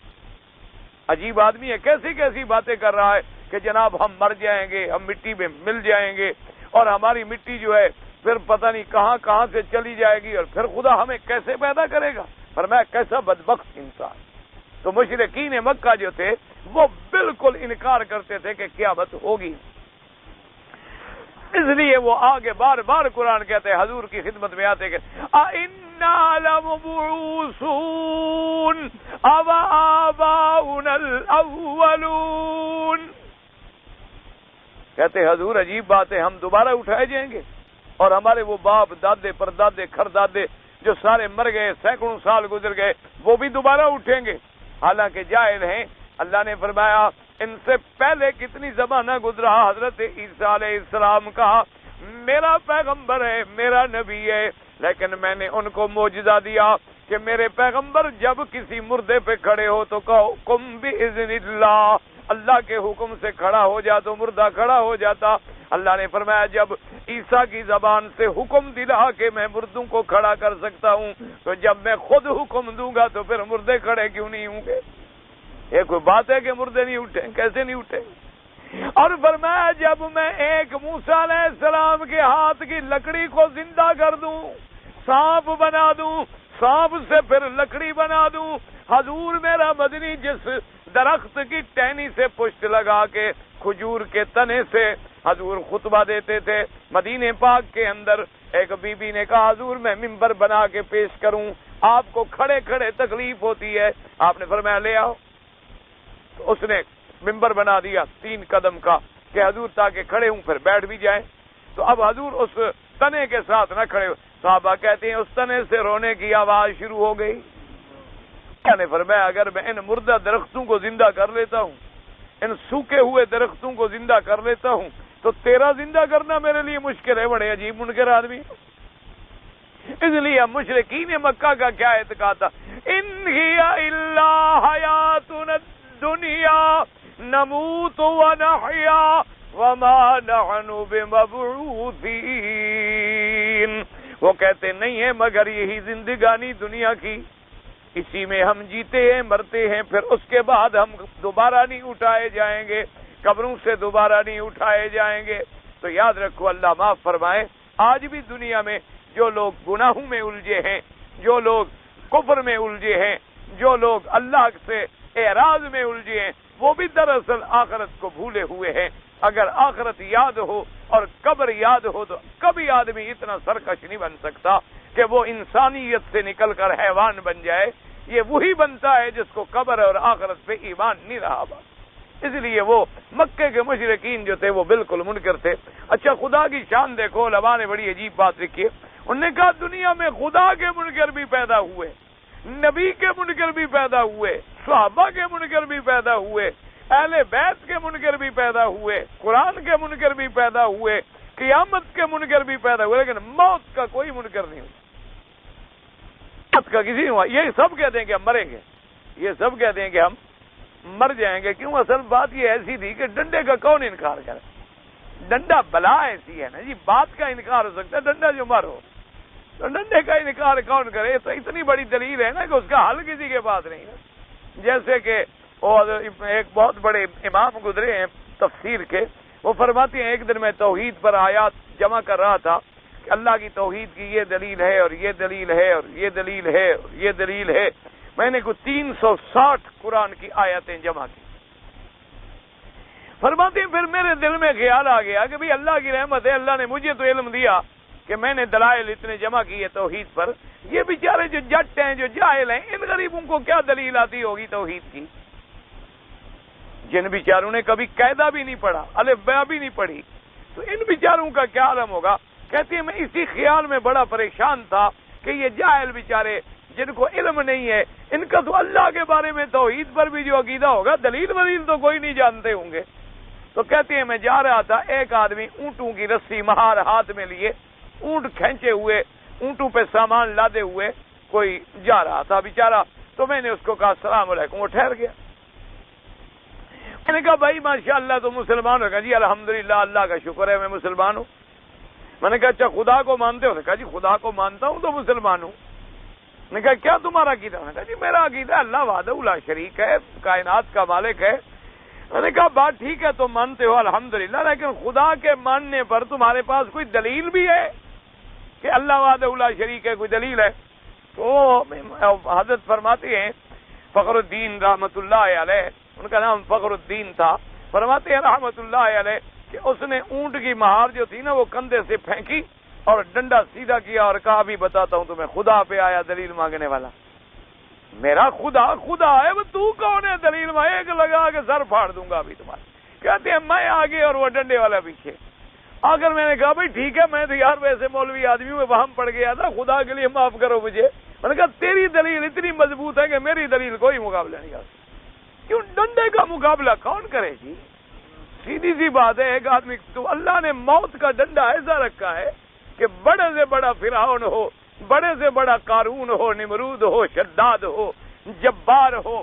S1: عجیب آدمی ہے, کیسی کیسی باتیں کر رہا ہے کہ جناب ہم مر جائیں گے, ہم مٹی میں مل جائیں گے, اور ہماری مٹی جو ہے پھر پتہ نہیں کہاں کہاں سے چلی جائے گی, اور پھر خدا ہمیں کیسے پیدا کرے گا. فرمایا کیسا بدبخت انسان. تو مشرکین مکہ جو تھے وہ بالکل انکار کرتے تھے کہ قیامت ہوگی. اس لیے وہ آگے بار بار قرآن کہتے ہیں, حضور کی خدمت میں آتے کہ اِنَّا لَمُبْعُوثُونَ أَوْ آبَاؤُنَا الْأَوَّلُونَ. کہتے حضور عجیب بات ہے, ہم دوبارہ اٹھائے جائیں گے اور ہمارے وہ باپ دادے پردادے کھردادے جو سارے مر گئے, سینکڑوں سال گزر گئے, وہ بھی دوبارہ اٹھیں گے. حالانکہ جاہل ہیں. اللہ نے فرمایا ان سے پہلے کتنی زمانہ گزرا, حضرت عیسیٰ علیہ السلام کا میرا پیغمبر ہے, میرا نبی ہے, لیکن میں نے ان کو معجزہ دیا کہ میرے پیغمبر جب کسی مردے پہ کھڑے ہو تو کہو قم بِإِذْنِ اللَّهِ, اللہ کے حکم سے کھڑا ہو جا تو مردہ کھڑا ہو جاتا. اللہ نے فرمایا جب عیسیٰ کی زبان سے حکم دلا کہ میں مردوں کو کھڑا کر سکتا ہوں, تو جب میں خود حکم دوں گا تو پھر مردے کھڑے کیوں نہیں ہوں گے؟ یہ کوئی بات ہے کہ مردے نہیں اٹھیں؟ کیسے نہیں اٹھیں؟ اور فرمایا جب میں ایک موسیٰ علیہ السلام کے ہاتھ کی لکڑی کو زندہ کر دوں, سانپ بنا دوں, سانپ سے پھر لکڑی بنا دوں. حضور میرا مدنی جس درخت کی ٹہنی سے پشت لگا کے کھجور کے تنے سے حضور خطبہ دیتے تھے مدینے پاک کے اندر. ایک بی بی نے کہا حضور میں ممبر بنا کے پیش کروں, آپ کو کھڑے کھڑے تکلیف ہوتی ہے. آپ نے فرمایا لے آؤ. تو اس نے ممبر بنا دیا 3 قدم کا کہ حضور تاکہ کھڑے ہوں پھر بیٹھ بھی جائیں. تو اب حضور اس تنے کے ساتھ نہ کھڑے ہو. صحابہ کہتے ہیں اس تنے سے رونے کی آواز شروع ہو گئی. کیا نے فرمایا اگر میں ان مردہ درختوں کو زندہ کر لیتا ہوں, ان سوکھے ہوئے درختوں کو زندہ کر لیتا ہوں, تو تیرا زندہ کرنا میرے لیے مشکل ہے. بڑے عجیب منکر آدمی. اس لیے مشرکین مکہ کا کیا اعتقاد تھا, ان ہی الا حیاتنا الدنیا نموت ونحیا وما نحن بمبعوثین. وہ کہتے نہیں ہے مگر یہی زندگانی دنیا کی, اسی میں ہم جیتے ہیں مرتے ہیں, پھر اس کے بعد ہم دوبارہ نہیں اٹھائے جائیں گے, قبروں سے دوبارہ نہیں اٹھائے جائیں گے. تو یاد رکھو اللہ معاف فرمائے, آج بھی دنیا میں جو لوگ گناہوں میں الجھے ہیں, جو لوگ کفر میں الجھے ہیں, جو لوگ اللہ سے اعراض میں الجھے ہیں, وہ بھی دراصل آخرت کو بھولے ہوئے ہیں. اگر آخرت یاد ہو اور قبر یاد ہو تو کبھی آدمی اتنا سرکش نہیں بن سکتا کہ وہ انسانیت سے نکل کر حیوان بن جائے. یہ وہی بنتا ہے جس کو قبر اور آخرت پہ ایمان نہیں رہا. اس لیے وہ مکے کے مشرکین جو تھے وہ بالکل منکر تھے. اچھا خدا کی شان دیکھو, علماء نے بڑی عجیب بات لکھی ہے. انہوں نے کہا دنیا میں خدا کے منکر بھی پیدا ہوئے, نبی کے منکر بھی پیدا ہوئے، صحابہ کے منکر بھی پیدا ہوئے، اہل بیت کے منکر بھی پیدا ہوئے، قرآن کے منکر بھی پیدا ہوئے، قیامت کے منکر بھی پیدا ہوئے، لیکن موت کا کوئی منکر نہیں ہوا، موت کا کسی نہیں ہوا۔ یہ سب کہتے ہیں کہ ہم مریں گے، یہ سب کہتے ہیں کہ ہم مر جائیں گے۔ کیوں؟ اصل بات یہ ایسی تھی کہ ڈنڈے کا کون انکار کرے؟ ڈنڈا بلا ایسی ہے نا جی، بات کا انکار ہو سکتا ہے، ڈنڈا جو مر ہو تو ڈنڈے کا انکار کون کرے؟ تو اتنی بڑی دلیل ہے نا کہ اس کا حل کسی کے پاس نہیں ہے۔ جیسے کہ ایک بہت بڑے امام گزرے ہیں تفسیر کے، وہ فرماتے ہیں ایک دن میں توحید پر آیات جمع کر رہا تھا کہ اللہ کی توحید کی یہ دلیل ہے اور یہ دلیل ہے اور یہ دلیل ہے اور یہ دلیل ہے۔ میں نے کوئی 360 قرآن کی آیتیں جمع کی۔ فرماتے ہیں پھر میرے دل میں خیال آ گیا کہ بھئی اللہ کی رحمت ہے، اللہ نے مجھے تو علم دیا کہ میں نے دلائل اتنے جمع کیے توحید پر، یہ بیچارے جو جٹ ہیں، جو جاہل ہیں، ان غریبوں کو کیا دلیل آتی ہوگی توحید کی؟ جن بیچاروں نے کبھی قاعدہ بھی نہیں پڑھا، الف با بھی نہیں پڑھی، تو ان بیچاروں کا کیا عالم ہوگا؟ کہتے ہیں میں اسی خیال میں بڑا پریشان تھا کہ یہ جاہل بیچارے جن کو علم نہیں ہے، ان کا تو اللہ کے بارے میں توحید پر بھی جو عقیدہ ہوگا، دلیل ولیل تو کوئی نہیں جانتے ہوں گے۔ تو کہتے ہیں میں جا رہا تھا، ایک آدمی اونٹوں کی رسی مہار ہاتھ میں لیے، اونٹ کھینچے ہوئے، اونٹوں پہ سامان لادے ہوئے کوئی جا رہا تھا بیچارہ۔ تو میں نے اس کو کہا السلام علیکم، وہ ٹھہر گیا۔ میں نے کہا بھائی ماشاءاللہ تو مسلمان ہو؟ کہا جی الحمدللہ اللہ کا شکر ہے میں مسلمان ہوں۔ میں نے کہا اچھا خدا کو مانتے ہو؟ کہا جی خدا کو مانتا ہوں تو مسلمان ہوں۔ میں نے کہا کیا تمہارا عقیدہ؟ میں نے کہا جی میرا عقیدہ اللہ وحدہ لا شریک ہے، کائنات کا مالک ہے۔ میں نے کہا بات ٹھیک ہے تم مانتے ہو الحمدللہ، لیکن خدا کے ماننے پر تمہارے پاس کوئی دلیل بھی ہے کہ اللہ وحدہ لا شریک ہے؟ کوئی دلیل ہے؟ تو حضرت فرماتے ہیں فخر الدین رحمت اللہ علیہ، ان کا نام فخر الدین تھا، فرماتے ہیں رحمت اللہ علیہ کہ اس نے اونٹ کی مہار جو تھی نا وہ کندھے سے پھینکی اور ڈنڈا سیدھا کیا اور کہا بھی بتاتا ہوں تمہیں خدا پہ آیا دلیل مانگنے والا، میرا خدا خدا ہے، وہ تو کون ہے دلیل میں ایک لگا کے سر پھاڑ دوں گا ابھی تمہارے۔ کہتے ہیں میں آگے اور وہ ڈنڈے والا پیچھے۔ اگر میں نے کہا بھائی ٹھیک ہے میں تو یار ویسے مولوی آدمی میں وہم پڑ گیا تھا، خدا کے لیے معاف کرو مجھے۔ میں نے کہا تیری دلیل اتنی مضبوط ہے کہ میری دلیل کوئی مقابلہ نہیں کر سکتی۔ کیوں ڈنڈے کا مقابلہ کون کرے جی؟ سیدھی سی بات ہے، ایک آدمی تو اللہ نے موت کا ڈنڈا ایسا رکھا ہے کہ بڑے سے بڑا فرعون ہو، بڑے سے بڑا قارون ہو، نمرود ہو، شداد ہو، جبار ہو،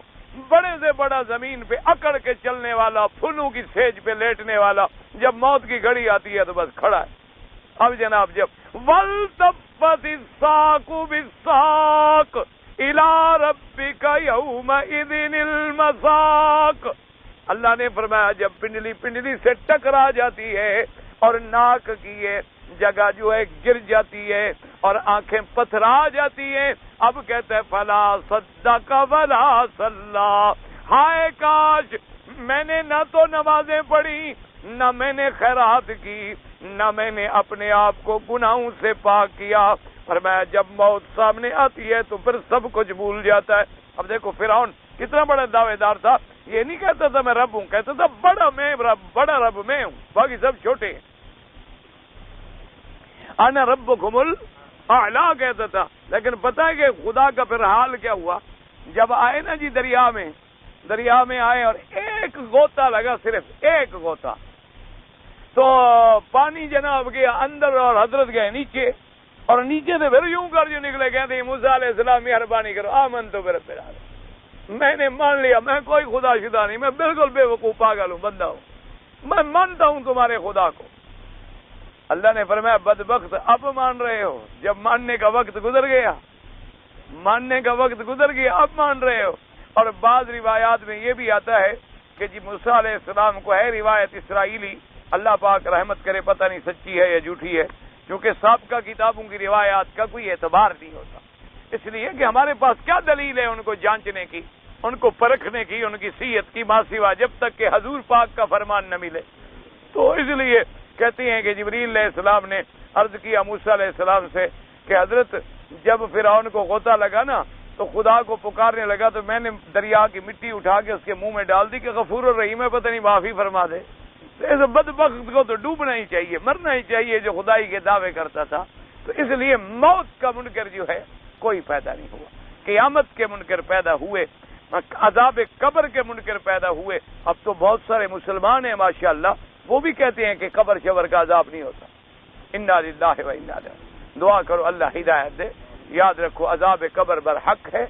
S1: بڑے سے بڑا زمین پہ اکڑ کے چلنے والا، پھولوں کی سیج پہ لیٹنے والا، جب موت کی گھڑی آتی ہے تو بس کھڑا ہے۔ اب جناب جب وَالْتَفَّتِ السَّاقُ بِالسَّاقِ إِلَىٰ رَبِّكَ يَوْمَئِذٍ الْمَسَاقُ، اللہ نے فرمایا جب پنڈلی پنڈلی سے ٹکرا جاتی ہے اور ناک کی یہ جگہ جو ہے گر جاتی ہے اور آنکھیں پتھرا جاتی ہیں، اب کہتے ہیں فلا صدق ولا صلی، ہائے کاش میں نے نہ تو نمازیں پڑھی، نہ میں نے خیرات کی، نہ میں نے اپنے آپ کو گناہوں سے پاک کیا۔ فرمایا جب موت سامنے آتی ہے تو پھر سب کچھ بھول جاتا ہے۔ اب دیکھو فرعون کتنا بڑا دعوے دار تھا، یہ نہیں کہتا تھا میں رب ہوں، کہتا تھا بڑا رب میں ہوں، باقی سب چھوٹے ہیں۔ انا ربکم الاعلی کہتا تھا، لیکن پتہ ہے کہ خدا کا پھر حال کیا ہوا؟ جب آئے نا جی دریا میں آئے اور ایک غوطہ لگا، صرف ایک غوطہ، تو پانی جناب گیا اندر اور حضرت گئے نیچے، اور نیچے سے پھر یوں کر جو نکلے، کہتے موسیٰ علیہ السلام مہربانی کرو آمنت برب العالمین، میں نے مان لیا میں کوئی خدا شدا نہیں، میں بالکل بے وقوف پاگل ہوں، بندہ ہوں، میں مانتا ہوں تمہارے خدا کو۔ اللہ نے فرمایا بدبخت اب مان رہے ہو، جب ماننے کا وقت گزر گیا، ماننے کا وقت گزر گیا اب مان رہے ہو۔ اور بعض روایات میں یہ بھی آتا ہے کہ جی موسیٰ علیہ السلام کو ہے روایت اسرائیلی، اللہ پاک رحمت کرے، پتہ نہیں سچی ہے یا جھوٹی ہے، کیونکہ سابقہ کتابوں کی روایات کا کوئی اعتبار نہیں ہوتا، اس لیے کہ ہمارے پاس کیا دلیل ہے ان کو جانچنے کی، ان کو پرکھنے کی، ان کی صحت کی، ما سوا جب تک کہ حضور پاک کا فرمان نہ ملے۔ تو اس لیے کہتے ہیں کہ جبریل علیہ السلام نے عرض کیا موسیٰ علیہ السلام سے کہ حضرت جب فرعون کو غوطہ لگا نا تو خدا کو پکارنے لگا تو میں نے دریا کی مٹی اٹھا کے اس کے منہ میں ڈال دی کہ غفور الرحیم ہے، پتہ نہیں معافی فرما دے۔ اس بدبخت کو تو ڈوبنا ہی چاہیے، مرنا ہی چاہیے جو خدائی کے دعوے کرتا تھا۔ تو اس لیے موت کا منکر جو ہے کوئی پیدا نہیں ہوا۔ قیامت کے منکر پیدا ہوئے، عذاب قبر کے منکر پیدا ہوئے. اب تو بہت سارے مسلمان ہیں ماشاءاللہ، وہ بھی کہتے ہیں کہ قبر شبر کا عذاب نہیں ہوتا. انا للہ و انا الیہ. دعا کرو اللہ ہدایت دے. یاد رکھو عذاب قبر برحق ہے،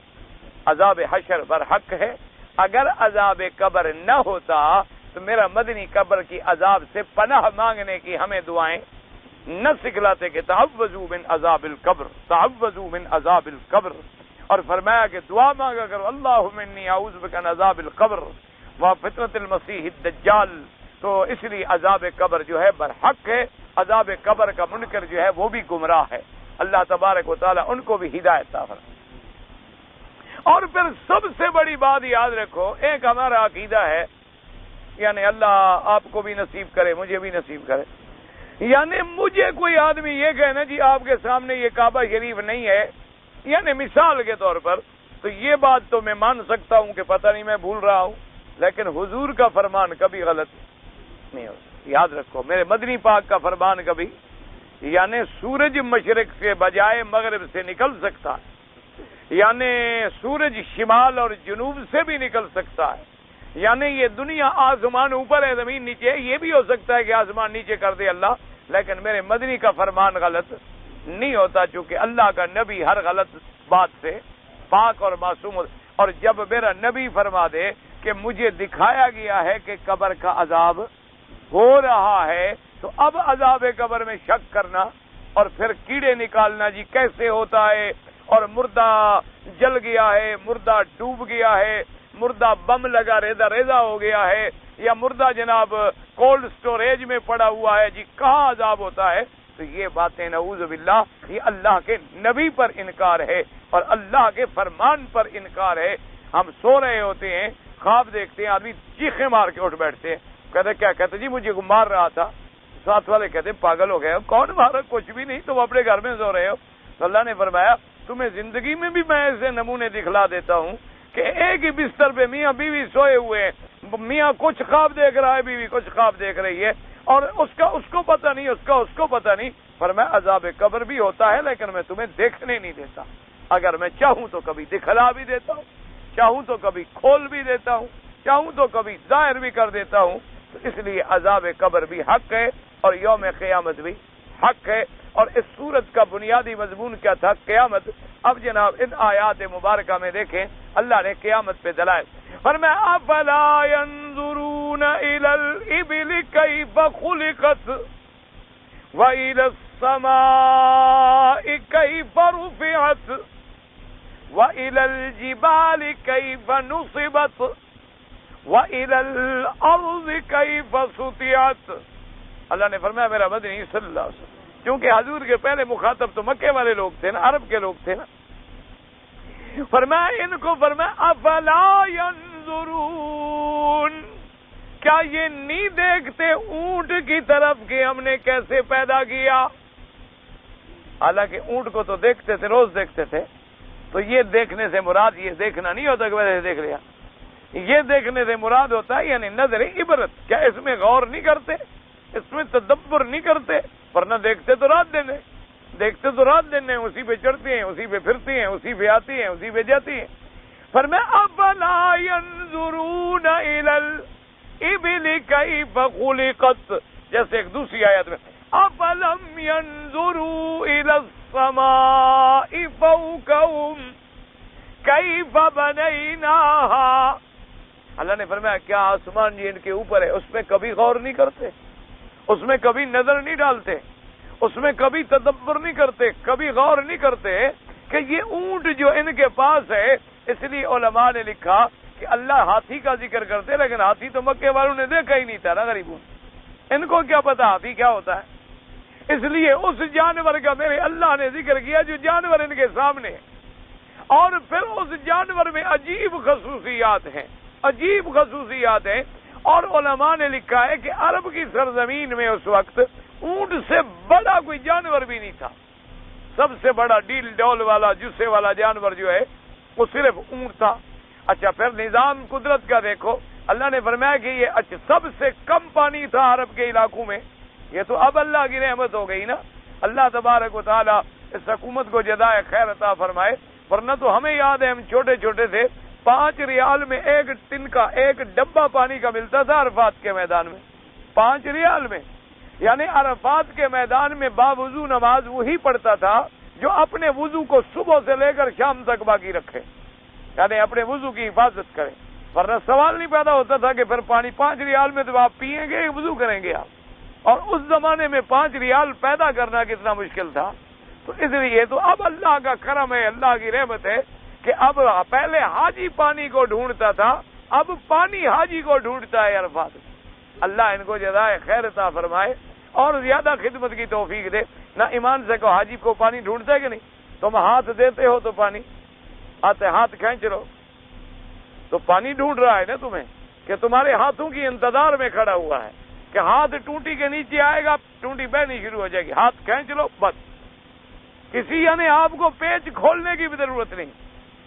S1: عذاب حشر برحق ہے. اگر عذاب قبر نہ ہوتا تو میرا مدنی قبر کی عذاب سے پناہ مانگنے کی ہمیں دعائیں نہ سکھلاتے کہ تعوذوا من عذاب القبر، تعوذوا من عذاب القبر. اور فرمایا کہ دعا مانگا کرو اللہم انی اعوذ بک من عذاب القبر و فتنۃ المسیح الدجال. تو اس لیے عذاب قبر جو ہے برحق ہے. عذاب قبر کا منکر جو ہے وہ بھی گمراہ ہے. اللہ تبارک و تعالی ان کو بھی ہدایت عطا فرمائے. اور پھر سب سے بڑی بات یاد رکھو، ایک ہمارا عقیدہ ہے، یعنی اللہ آپ کو بھی نصیب کرے، مجھے بھی نصیب کرے. یعنی مجھے کوئی آدمی یہ کہنا جی آپ کے سامنے یہ کعبہ شریف نہیں ہے، یعنی مثال کے طور پر، تو یہ بات تو میں مان سکتا ہوں کہ پتہ نہیں میں بھول رہا ہوں، لیکن حضور کا فرمان کبھی غلط نہیں ہوتا. یاد رکھو میرے مدنی پاک کا فرمان کبھی، یعنی سورج مشرق سے بجائے مغرب سے نکل سکتا ہے، یعنی سورج شمال اور جنوب سے بھی نکل سکتا ہے. یعنی یہ دنیا آسمان اوپر ہے زمین نیچے ہے، یہ بھی ہو سکتا ہے کہ آسمان نیچے کر دے اللہ، لیکن میرے مدنی کا فرمان غلط نہیں ہوتا، چونکہ اللہ کا نبی ہر غلط بات سے پاک اور معصوم. اور جب میرا نبی فرما دے کہ مجھے دکھایا گیا ہے کہ قبر کا عذاب ہو رہا ہے، تو اب عذاب قبر میں شک کرنا اور پھر کیڑے نکالنا جی کیسے ہوتا ہے، اور مردہ جل گیا ہے، مردہ ڈوب گیا ہے، مردہ بم لگا ریزہ ریزہ ہو گیا ہے، یا مردہ جناب کولڈ سٹوریج میں پڑا ہوا ہے، جی کہاں عذاب ہوتا ہے. تو یہ باتیں نعوذ باللہ یہ اللہ کے نبی پر انکار ہے اور اللہ کے فرمان پر انکار ہے. ہم سو رہے ہوتے ہیں، خواب دیکھتے ہیں، آدمی چیخیں مار کے اٹھ بیٹھتے ہیں، کہتے کیا کہتے جی مجھے مار رہا تھا. ساتھ والے کہتے پاگل ہو گئے ہو، کون مارا؟ کچھ بھی نہیں، تم اپنے گھر میں سو رہے ہو. تو اللہ نے فرمایا تمہیں زندگی میں بھی میں ایسے نمونے دکھلا دیتا ہوں کہ ایک ہی بستر پہ میاں بیوی سوئے ہوئے ہیں، میاں کچھ خواب دیکھ رہا ہے، بیوی کچھ خواب دیکھ رہی ہے، اور اس کو پتہ نہیں، اس کو پتہ نہیں. فرمایا عذاب قبر بھی ہوتا ہے لیکن میں تمہیں دیکھنے نہیں دیتا. اگر میں چاہوں تو کبھی دکھلا بھی دیتا ہوں، چاہوں تو کبھی کھول بھی دیتا ہوں، چاہوں تو کبھی ظاہر بھی کر دیتا ہوں. تو اس لیے عذاب قبر بھی حق ہے اور یوم قیامت بھی حق ہے. اور اس سورت کا بنیادی مضمون کیا تھا؟ قیامت. اب جناب ان آیات مبارکہ میں دیکھیں اللہ نے قیامت پہ دلائل فرمایا افلا ينظرون الى الابل كيف خلقت والى السماء كيف رفعت والى الجبال كيف نصبت والى الارض كيف سطحت. اللہ نے فرمایا میرا مدنی صلی اللہ علیہ وسلم، کیونکہ حضور کے پہلے مخاطب تو مکے والے لوگ تھے نا، عرب کے لوگ تھے نا. فرمایا ان کو فرمایا افلا ينظرون، کیا یہ نہیں دیکھتے اونٹ کی طرف کہ ہم نے کیسے پیدا کیا؟ حالانکہ اونٹ کو تو دیکھتے تھے، روز دیکھتے تھے. تو یہ دیکھنے سے مراد یہ دیکھنا نہیں ہوتا کہ ویسے دیکھ لیا، یہ دیکھنے سے مراد ہوتا ہے یعنی نظر عبرت. کیا اس میں غور نہیں کرتے، اس میں تدبر نہیں کرتے؟ ورنہ دیکھتے تو رات دن ہے، دیکھتے تو رات دن ہے، اسی پہ چڑھتی ہیں، اسی پہ پھرتی ہیں، اسی پہ آتی ہیں، اسی پہ جاتی ہیں. فرمایا افلا ينظرون الى الابل كيف خلقت، جیسے ایک دوسری آیت میں افلم ينظروا الى السماء فوقهم كيف بنيناها. اللہ نے فرمایا کیا آسمان جی ان کے اوپر ہے، اس میں کبھی غور نہیں کرتے، اس میں کبھی نظر نہیں ڈالتے، اس میں کبھی تدبر نہیں کرتے، کبھی غور نہیں کرتے کہ یہ اونٹ جو ان کے پاس ہے. اس لیے علماء نے لکھا کہ اللہ ہاتھی کا ذکر کرتے، لیکن ہاتھی تو مکے والوں نے دیکھا ہی نہیں تھا نا غریبوں، ان کو کیا پتا ہاتھی کیا ہوتا ہے. اس لیے اس جانور کا میرے اللہ نے ذکر کیا جو جانور ان کے سامنے ہے. اور پھر اس جانور میں عجیب خصوصیات ہیں، عجیب خصوصیات ہیں. اور علماء نے لکھا ہے کہ عرب کی سرزمین میں اس وقت اونٹ سے بڑا کوئی جانور بھی نہیں تھا. سب سے بڑا ڈیل ڈول والا جسے والا جانور جو ہے وہ صرف اونٹ تھا. اچھا پھر نظام قدرت کا دیکھو، اللہ نے فرمایا کہ یہ سب سے کم پانی تھا عرب کے علاقوں میں. یہ تو اب اللہ کی رحمت ہو گئی نا. اللہ تبارک و تعالی اس حکومت کو جزائے خیر عطا فرمائے. ورنہ تو ہمیں یاد ہے ہم چھوٹے چھوٹے تھے 5 ریال میں ایک ٹن کا ایک ڈبہ پانی کا ملتا تھا عرفات کے میدان میں 5 ریال میں. یعنی عرفات کے میدان میں باوضو نماز وہی پڑھتا تھا جو اپنے وضو کو صبح سے لے کر شام تک باقی رکھے, یعنی اپنے وضو کی حفاظت کرے. ورنہ سوال نہیں پیدا ہوتا تھا کہ پھر پانی 5 ریال میں تو آپ پیئیں گے وضو کریں گے آپ. اور اس زمانے میں 5 ریال پیدا کرنا کتنا مشکل تھا. تو اس لیے تو اب اللہ کا کرم ہے, اللہ کی رحمت ہے کہ اب پہلے حاجی پانی کو ڈھونڈتا تھا, اب پانی حاجی کو ڈھونڈتا ہے عرفات. اللہ ان کو جزائے خیر عطا فرمائے اور زیادہ خدمت کی توفیق دے. نہ ایمان سے کہو حاجی کو پانی ڈھونڈتا ہے کہ نہیں؟ تم ہاتھ دیتے ہو تو پانی آتے, ہاتھ کھینچ رہو تو پانی ڈھونڈ رہا ہے نا تمہیں, کہ تمہارے ہاتھوں کی انتظار میں کھڑا ہوا ہے کہ ہاتھ ٹونٹی کے نیچے آئے گا, ٹونٹی بہنی شروع ہو جائے گی, ہاتھ کھینچ لو بس. کسی یعنی آپ کو پیچ کھولنے کی بھی ضرورت نہیں,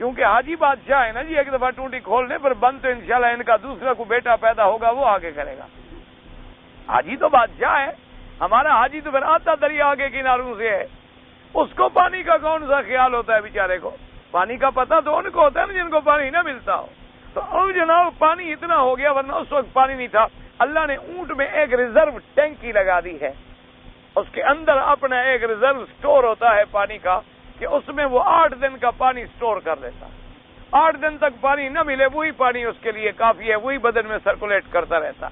S1: کیونکہ حاجی بادشاہ ہے نا جی. ایک دفعہ ٹونٹی کھولنے پر بند تو انشاءاللہ ان کا دوسرا کو بیٹا پیدا ہوگا وہ آگے کرے گا. حاجی تو بادشاہ ہے, ہمارا حاجی تو پھر آتا دریا کے کناروں سے ہے, اس کو پانی کا کون سا خیال ہوتا ہے بیچارے کو؟ پانی کا پتہ تو ان کو ہوتا ہے نا جن کو پانی نہ ملتا ہو. تو اب جناب پانی اتنا ہو گیا, ورنہ اس وقت پانی نہیں تھا. اللہ نے اونٹ میں ایک ریزرو ٹینکی لگا دی ہے, اس کے اندر اپنا ایک ریزرو سٹور ہوتا ہے پانی کا, کہ اس میں وہ 8 دن کا پانی سٹور کر لیتا. 8 دن تک پانی نہ ملے وہی پانی اس کے لیے کافی ہے, وہی بدن میں سرکولیٹ کرتا رہتا.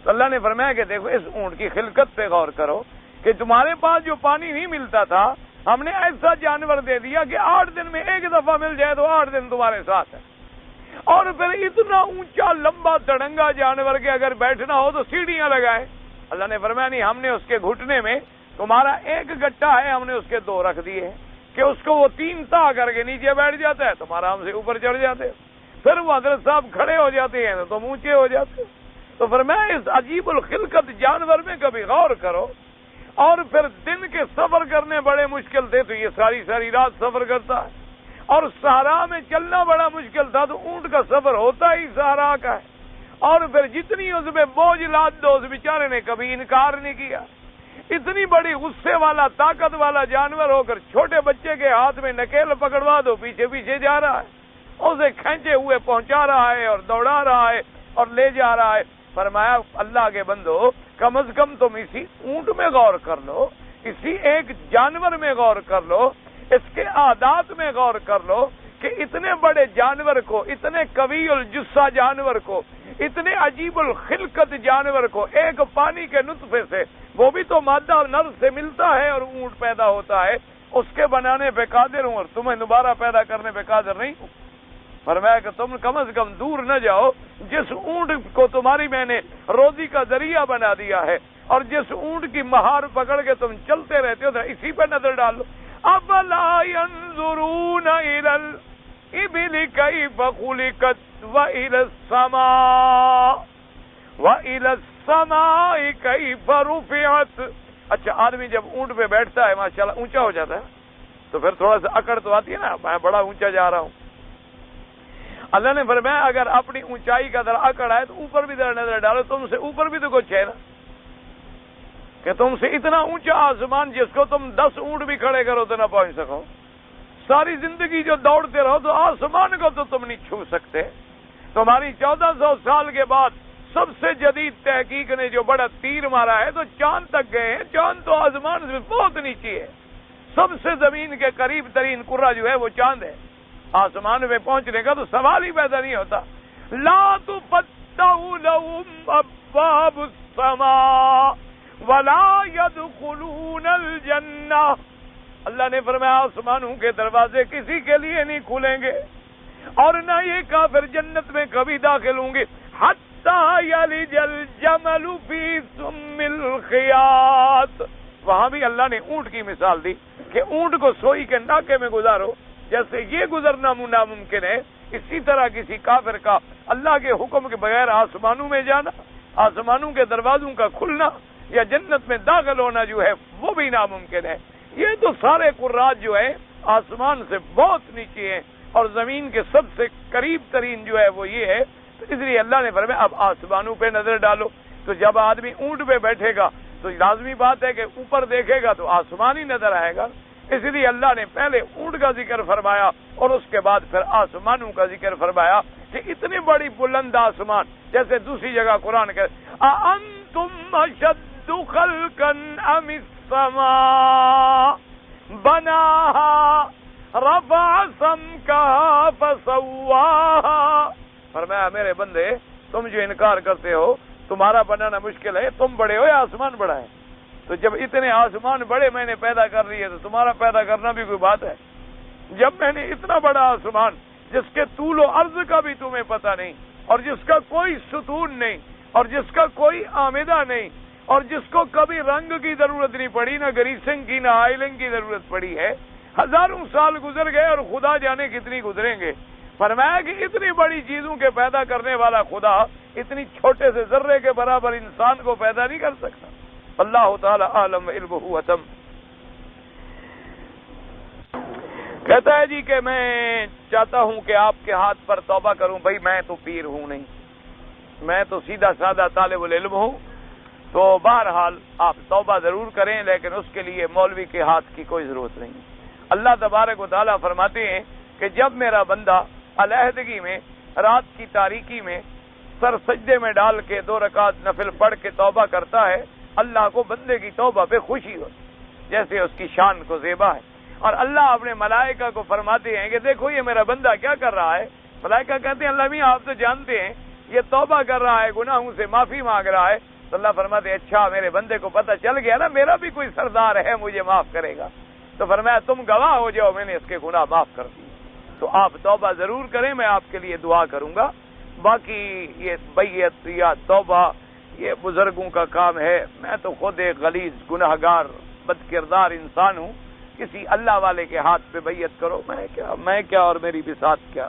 S1: تو اللہ نے فرمایا کہ دیکھو اس اونٹ کی خلقت پہ غور کرو کہ تمہارے پاس جو پانی نہیں ملتا تھا ہم نے ایسا جانور دے دیا کہ 8 دن میں ایک دفعہ مل جائے تو 8 دن تمہارے ساتھ ہے. اور پھر اتنا اونچا لمبا تڑنگا جانور کے اگر بیٹھنا ہو تو سیڑھیاں لگائے. اللہ نے فرمایا نہیں, ہم نے اس کے گھٹنے میں تمہارا ایک گٹا ہے, ہم نے اس کے 2 رکھ دیے ہیں کہ اس کو وہ 3 تا کر کے نیچے بیٹھ جاتا ہے, تم آرام سے اوپر چڑھ جاتے. پھر وہ حضرت صاحب کھڑے ہو جاتے ہیں تو تم اونچے ہو جاتے. تو فرمایا اس عجیب الخلقت جانور میں کبھی غور کرو. اور پھر دن کے سفر کرنے بڑے مشکل تھے تو یہ ساری رات سفر کرتا ہے, اور صحرا میں چلنا بڑا مشکل تھا تو اونٹ کا سفر ہوتا ہی صحرا کا ہے. اور پھر جتنی اس میں بوجھ لاد دو اس بیچارے نے کبھی انکار نہیں کیا. اتنی بڑی غصے والا طاقت والا جانور ہو کر چھوٹے بچے کے ہاتھ میں نکیل پکڑوا دو, پیچھے پیچھے جا رہا ہے, اسے کھینچے ہوئے پہنچا رہا ہے اور دوڑا رہا ہے اور لے جا رہا ہے. فرمایا اللہ کے بندو کم از کم تم اسی اونٹ میں غور کر لو, اسی ایک جانور میں غور کر لو, اس کے عادات میں غور کر لو کہ اتنے بڑے جانور کو, اتنے قوی الجثہ جانور کو, اتنے عجیب الخلقت جانور کو ایک پانی کے نطفے سے, وہ بھی تو مادہ اور نر سے ملتا ہے اور اونٹ پیدا ہوتا ہے, اس کے بنانے پہ قادر ہوں اور تمہیں دوبارہ پیدا کرنے پہ قادر نہیں ہوں. فرمایا کہ تم کم از کم دور نہ جاؤ جس اونٹ کو تمہاری میں نے روزی کا ذریعہ بنا دیا ہے, اور جس اونٹ کی مہار پکڑ کے تم چلتے رہتے ہو اسی پہ نظر ڈال لو. افلا ينظرون الى الابل كيف خلقت والى السماء كيف رفعت. اچھا آدمی جب اونٹ پہ بیٹھتا ہے ماشاءاللہ اونچا ہو جاتا ہے تو پھر تھوڑا سا اکڑ تو آتی ہے نا, میں بڑا اونچا جا رہا ہوں. اللہ نے فرمایا اگر اپنی اونچائی کا ذرا اکڑ ہے تو اوپر بھی ذرا نظر ڈالو, تم سے اوپر بھی تو کچھ ہے نا, کہ تم سے اتنا اونچا آسمان جس کو تم 10 اونٹ بھی کھڑے کرو تو نہ پہنچ سکو. ساری زندگی جو دوڑتے رہو تو آسمان کو تو تم نہیں چھو سکتے. تمہاری 1400 سال کے بعد سب سے جدید تحقیق نے جو بڑا تیر مارا ہے تو چاند تک گئے ہیں. چاند تو آسمان سے بہت نیچے ہے, سب سے زمین کے قریب ترین کرہ جو ہے وہ چاند ہے. آسمان میں پہنچنے کا تو سوال ہی پیدا نہیں ہوتا. لا تفتح لهم ابواب السماء ولا يدخلون الجنہ. اللہ نے فرمایا آسمانوں کے دروازے کسی کے لیے نہیں کھلیں گے اور نہ یہ کافر جنت میں کبھی داخل ہوں گے. حتی یلج الجمل فی سم الخیاط. وہاں بھی اللہ نے اونٹ کی مثال دی کہ اونٹ کو سوئی کے ناکے میں گزارو, جیسے یہ گزرنا ناممکن ہے اسی طرح کسی کافر کا اللہ کے حکم کے بغیر آسمانوں میں جانا, آسمانوں کے دروازوں کا کھلنا یا جنت میں داخل ہونا جو ہے وہ بھی ناممکن ہے. یہ تو سارے قرات جو ہے آسمان سے بہت نیچے ہیں اور زمین کے سب سے قریب ترین جو ہے وہ یہ ہے. تو اس لیے اللہ نے فرمایا اب آسمانوں پہ نظر ڈالو. تو جب آدمی اونٹ پہ بیٹھے گا تو لازمی بات ہے کہ اوپر دیکھے گا تو آسمان ہی نظر آئے گا. اس لیے اللہ نے پہلے اونٹ کا ذکر فرمایا اور اس کے بعد پھر آسمانوں کا ذکر فرمایا کہ اتنی بڑی بلند آسمان، جیسے دوسری جگہ قرآن کے اَأَنتُمْ أَشَدُّ خَلْقًا أَمِ السَّمَاءُ بَنَاهَا رَفَعَ سَمْكَهَا فَسَوَّاهَا۔ فرمایا میرے بندے تم جو انکار کرتے ہو تمہارا بنانا مشکل ہے، تم بڑے ہو یا آسمان بڑا ہے؟ تو جب اتنے آسمان بڑے میں نے پیدا کر لیے تو تمہارا پیدا کرنا بھی کوئی بات ہے؟ جب میں نے اتنا بڑا آسمان جس کے طول و عرض کا بھی تمہیں پتہ نہیں، اور جس کا کوئی ستون نہیں، اور جس کا کوئی آمدہ نہیں، اور جس کو کبھی رنگ کی ضرورت نہیں پڑی، نہ گریسنگ کی نہ آئلنگ کی ضرورت پڑی ہے، ہزاروں سال گزر گئے اور خدا جانے کتنی گزریں گے۔ فرمایا کہ اتنی بڑی چیزوں کے پیدا کرنے والا خدا اتنی چھوٹے سے ذرے کے برابر انسان کو پیدا نہیں کر سکتا۔ اللہ تعالی عالم علمہ وتم۔ کہتا ہے جی کہ میں چاہتا ہوں کہ آپ کے ہاتھ پر توبہ کروں۔ بھائی میں تو پیر ہوں نہیں، میں تو سیدھا سادہ طالب العلم ہوں، تو بہرحال آپ توبہ ضرور کریں، لیکن اس کے لیے مولوی کے ہاتھ کی کوئی ضرورت نہیں۔ اللہ تبارک و تعالیٰ فرماتے ہیں کہ جب میرا بندہ علیحدگی میں رات کی تاریکی میں سر سجدے میں ڈال کے 2 رکعت نفل پڑھ کے توبہ کرتا ہے، اللہ کو بندے کی توبہ پہ خوشی ہوتی، جیسے اس کی شان کو زیبا ہے۔ اور اللہ اپنے ملائکہ کو فرماتے ہیں کہ دیکھو یہ میرا بندہ کیا کر رہا ہے۔ ملائکہ کہتے ہیں اللہ میاں آپ تو جانتے ہیں یہ توبہ کر رہا ہے، گناہوں سے معافی مانگ رہا ہے۔ تو اللہ فرماتے ہیں اچھا میرے بندے کو پتہ چل گیا نا میرا بھی کوئی سردار ہے، مجھے معاف کرے گا۔ تو فرمایا تم گواہ ہو جاؤ میں نے اس کے گناہ معاف کر دیے۔ تو آپ توبہ ضرور کریں، میں آپ کے لیے دعا کروں گا۔ باقی یہ بیعت یا توبہ یہ بزرگوں کا کام ہے، میں تو خود ایک غلیظ گناہگار بد کردار انسان ہوں، کسی اللہ والے کے ہاتھ پہ بیعت کرو، میں کیا اور میری بساط کیا۔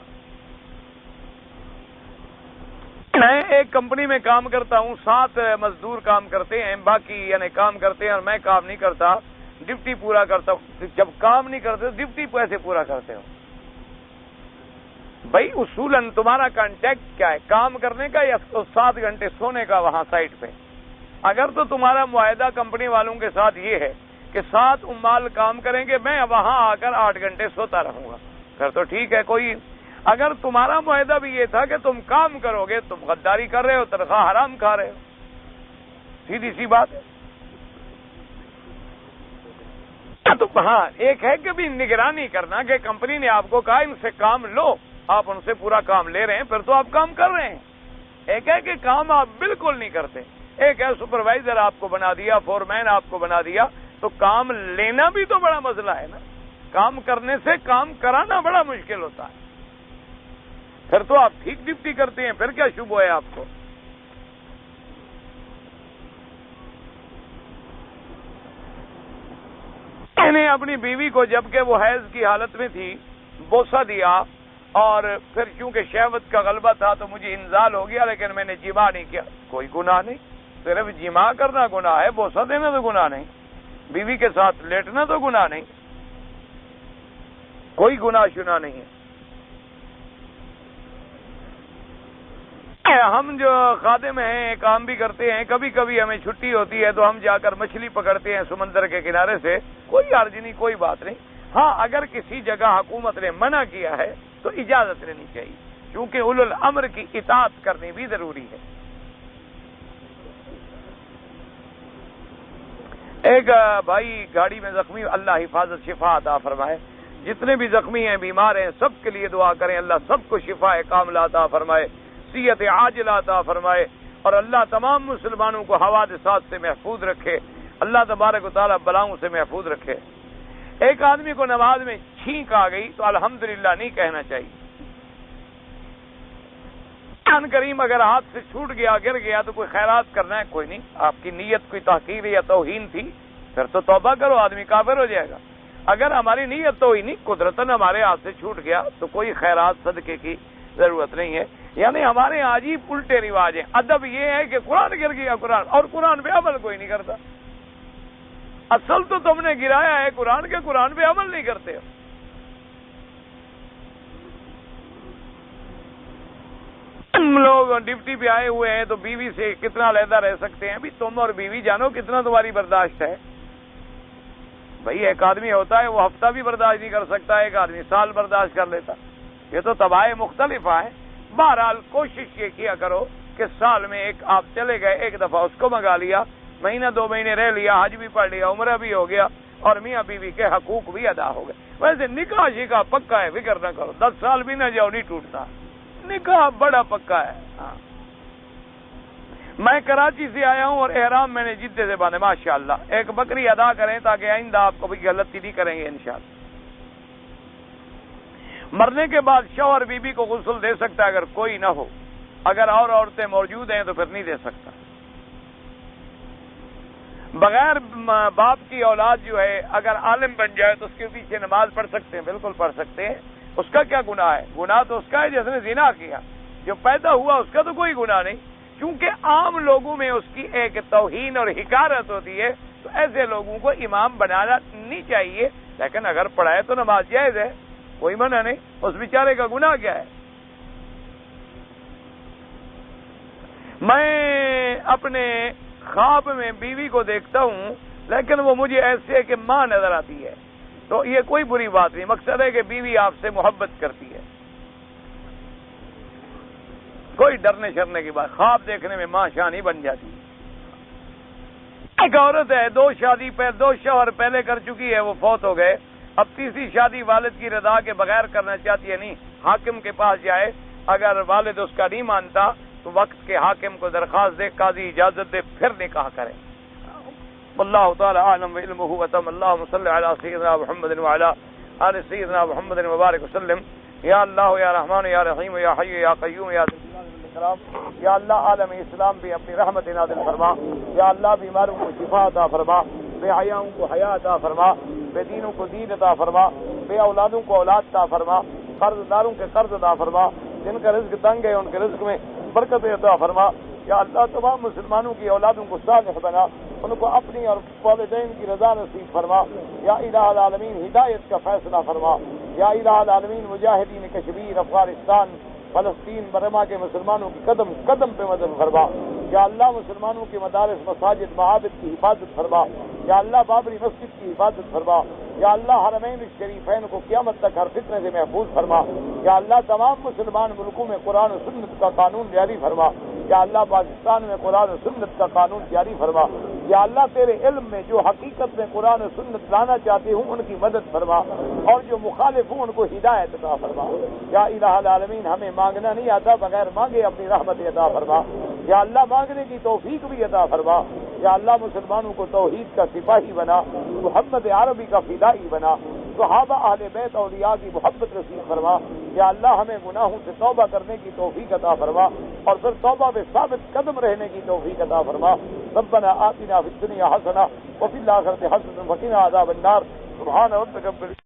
S1: میں ایک کمپنی میں کام کرتا ہوں، 7 مزدور کام کرتے ہیں، باقی یعنی کام کرتے ہیں اور میں کام نہیں کرتا، ڈیوٹی پورا کرتا ہوں۔ جب کام نہیں کرتے ڈیوٹی کیسے پورا کرتے ہو؟ بھائی اصولاً تمہارا کانٹیکٹ کیا ہے، کام کرنے کا یا 7 گھنٹے سونے کا وہاں سائٹ پہ؟ اگر تو تمہارا معاہدہ کمپنی والوں کے ساتھ یہ ہے کہ 7 عمال کام کریں گے، میں وہاں آ کر 8 گھنٹے سوتا رہوں گا، پھر تو ٹھیک ہے کوئی۔ اگر تمہارا معاہدہ بھی یہ تھا کہ تم کام کرو گے، تم غداری کر رہے ہو، تنخواہ حرام کھا رہے ہو، سیدھی سی بات ہے۔ تو ہاں ایک ہے کہ بھی نگرانی کرنا کہ کمپنی نے آپ کو کہا ان سے کام لو، آپ ان سے پورا کام لے رہے ہیں، پھر تو آپ کام کر رہے ہیں۔ ایک ہے کہ کام آپ بالکل نہیں کرتے، ایک ہے سپروائزر آپ کو بنا دیا، فورمین آپ کو بنا دیا، تو کام لینا بھی تو بڑا مسئلہ ہے نا، کام کرنے سے کام کرانا بڑا مشکل ہوتا ہے۔ پھر تو آپ ٹھیک ڈیوٹی کرتے ہیں، پھر کیا شبہ ہے آپ کو؟ میں نے اپنی بیوی کو جبکہ وہ حیض کی حالت میں تھی بوسہ دیا، اور پھر چونکہ شہوت کا غلبہ تھا تو مجھے انزال ہو گیا، لیکن میں نے جماع نہیں کیا، کوئی گناہ نہیں۔ صرف جماع کرنا گناہ ہے، بوسہ دینا تو گناہ نہیں، بیوی کے ساتھ لیٹنا تو گناہ نہیں، کوئی گناہ شنا نہیں ہے۔ ہم جو خادم ہیں کام بھی کرتے ہیں، کبھی کبھی ہمیں چھٹی ہوتی ہے تو ہم جا کر مچھلی پکڑتے ہیں سمندر کے کنارے سے، کوئی حرج نہیں، کوئی بات نہیں۔ ہاں اگر کسی جگہ حکومت نے منع کیا ہے تو اجازت لینی چاہیے، کیونکہ اولو الامر کی اطاعت کرنی بھی ضروری ہے۔ ایک بھائی گاڑی میں زخمی، اللہ حفاظت شفا عطا فرمائے، جتنے بھی زخمی ہیں بیمار ہیں سب کے لیے دعا کریں، اللہ سب کو شفا کاملہ عطا فرمائے، صحت عاجلہ عطا فرمائے، اور اللہ تمام مسلمانوں کو حوادثات سے محفوظ رکھے، اللہ تبارک و تعالیٰ بلاؤں سے محفوظ رکھے۔ ایک آدمی کو نماز میں چھینک آ گئی تو الحمدللہ نہیں کہنا چاہیے۔ قرآن کریم اگر ہاتھ سے چھوٹ گیا گر گیا تو کوئی خیرات کرنا ہے، کوئی نہیں، آپ کی نیت کوئی تحقیر یا توہین تھی پھر تو توبہ کرو، آدمی کافر ہو جائے گا۔ اگر ہماری نیت تو ہی نہیں، قدرتاً ہمارے ہاتھ سے چھوٹ گیا تو کوئی خیرات صدقے کی ضرورت نہیں ہے۔ یعنی ہمارے عجیب الٹے رواج ہیں۔ ادب یہ ہے کہ قرآن گر گیا قرآن، اور قرآن پہ عمل کوئی نہیں کرتا۔ اصل تو تم نے گرایا ہے قرآن کے، قرآن پہ عمل نہیں کرتے۔ ہم لوگ ڈیوٹی پہ آئے ہوئے ہیں تو بیوی سے کتنا علیحدہ رہ سکتے ہیں؟ ابھی تم اور بیوی جانو کتنا تمہاری برداشت ہے، بھئی ایک آدمی ہوتا ہے وہ ہفتہ بھی برداشت نہیں کر سکتا، ایک آدمی سال برداشت کر لیتا، یہ تو طبائع مختلف ہیں۔ بہرحال کوشش یہ کیا کرو کہ سال میں ایک آپ چلے گئے، ایک دفعہ اس کو منگا لیا، مہینہ 2 مہینے رہ لیا، حج بھی پڑھ لیا، عمرہ بھی ہو گیا، اور میاں بیوی کے حقوق بھی ادا ہو گئے۔ ویسے نکاح شکاح پکا ہے، فکر نہ کرو، 10 سال بھی نہ جاؤ نہیں ٹوٹتا، نکاح بڑا پکا ہے۔ ہاں میں کراچی سے آیا ہوں اور احرام میں نے جدے سے باندھے، ماشاءاللہ۔ ایک بکری ادا کریں تاکہ آئندہ آپ کو بھی غلطی نہیں کریں گے انشاءاللہ۔ مرنے کے بعد شوہر بیوی کو غسل دے سکتا ہے اگر کوئی نہ ہو، اگر اور عورتیں موجود ہیں تو پھر نہیں دے سکتا۔ بغیر باپ کی اولاد جو ہے اگر عالم بن جائے تو اس کے پیچھے نماز پڑھ سکتے ہیں، بالکل پڑھ سکتے ہیں۔ اس کا کیا گناہ ہے؟ گناہ تو اس کا ہے جس نے زنا کیا، جو پیدا ہوا اس کا تو کوئی گناہ نہیں، کیونکہ عام لوگوں میں اس کی ایک توہین اور حقارت ہوتی ہے، تو ایسے لوگوں کو امام بنانا نہیں چاہیے، لیکن اگر پڑھائے تو نماز جائز ہے، کوئی منع نہیں، اس بیچارے کا گناہ کیا ہے؟ میں اپنے خواب میں بیوی کو دیکھتا ہوں لیکن وہ مجھے ایسے کہ ماں نظر آتی ہے، تو یہ کوئی بری بات نہیں، مقصد ہے کہ بیوی آپ سے محبت کرتی ہے، کوئی ڈرنے شرنے کی بات، خواب دیکھنے میں ماں شاہ نہیں بن جاتی۔ ایک عورت ہے، 2 شوہر پہلے کر چکی ہے، وہ فوت ہو گئے، اب تیسری شادی والد کی رضا کے بغیر کرنا چاہتی ہے، نہیں حاکم کے پاس جائے، اگر والد اس کا نہیں مانتا تو وقت کے حاکم کو درخواست دے، قاضی اجازت دے، پھر نکاح کرے۔ واللہ تعالی اعلم وعلمہ وتم۔ اللہم صلی علی سیدنا محمد وعلی آل سیدنا محمد وبارک وسلم۔ یا اللہ یا رحمان یا رحیم یا حی یا قیوم یا ذی الجلال والاکرام۔ یا اللہ عالم اسلام بھی اپنی رحمت نازل فرما، یا اللہ بیماروں کو شفا عطا فرما، بے حیاؤں کو حیا عطا فرما، بے دینوں کو دین عطا فرما، بے اولادوں کو اولاد عطا فرما، قرض داروں کے قرض عطا فرما، جن کا رزق تنگ ہے ان کے رزق میں برکت عطا فرما۔ یا اللہ تمام مسلمانوں کی اولادوں کو صالح بنا، ان کو اپنی اور والدین کی رضا نصیب فرما۔ یا الہ العالمین ہدایت کا فیصلہ فرما۔ یا الہ العالمین مجاہدین کشمیر، افغانستان، فلسطین، برما کے مسلمانوں کی قدم قدم پہ مدد فرما۔ یا اللہ مسلمانوں کے مدارس، مساجد، معابد کی حفاظت فرما۔ یا اللہ بابری مسجد کی حفاظت فرما۔ یا اللہ حرمین الشریفین کو قیامت تک ہر فتنے سے محفوظ فرما۔ یا اللہ تمام مسلمان ملکوں میں قرآن و سنت کا قانون جاری فرما۔ یا اللہ پاکستان میں قرآن و سنت کا قانون جاری فرما۔ یا اللہ تیرے علم میں جو حقیقت میں قرآن و سنت لانا چاہتے ہوں ان کی مدد فرما، اور جو مخالف ہوں ان کو ہدایت عطا فرما۔ یا الہ العالمین ہمیں مانگنا نہیں آتا، بغیر مانگے اپنی رحمت عطا فرما۔ یا اللہ مانگنے کی توفیق بھی عطا فرما۔ یا اللہ مسلمانوں کو توحید کا سپاہی بنا، محمد عربی کا فدائی بنا، صحابہ اہل بیت اولیاء کی محبت نصیب فرما۔ یا اللہ ہمیں گناہوں سے توبہ کرنے کی توفیق عطا فرما، اور پھر توبہ میں ثابت قدم رہنے کی توفیق عطا فرما۔ ربنا آتنا فی الدنیا حسنہ وفی الآخرۃ حسنہ وقنا عذاب النار۔ سبحان ربک رب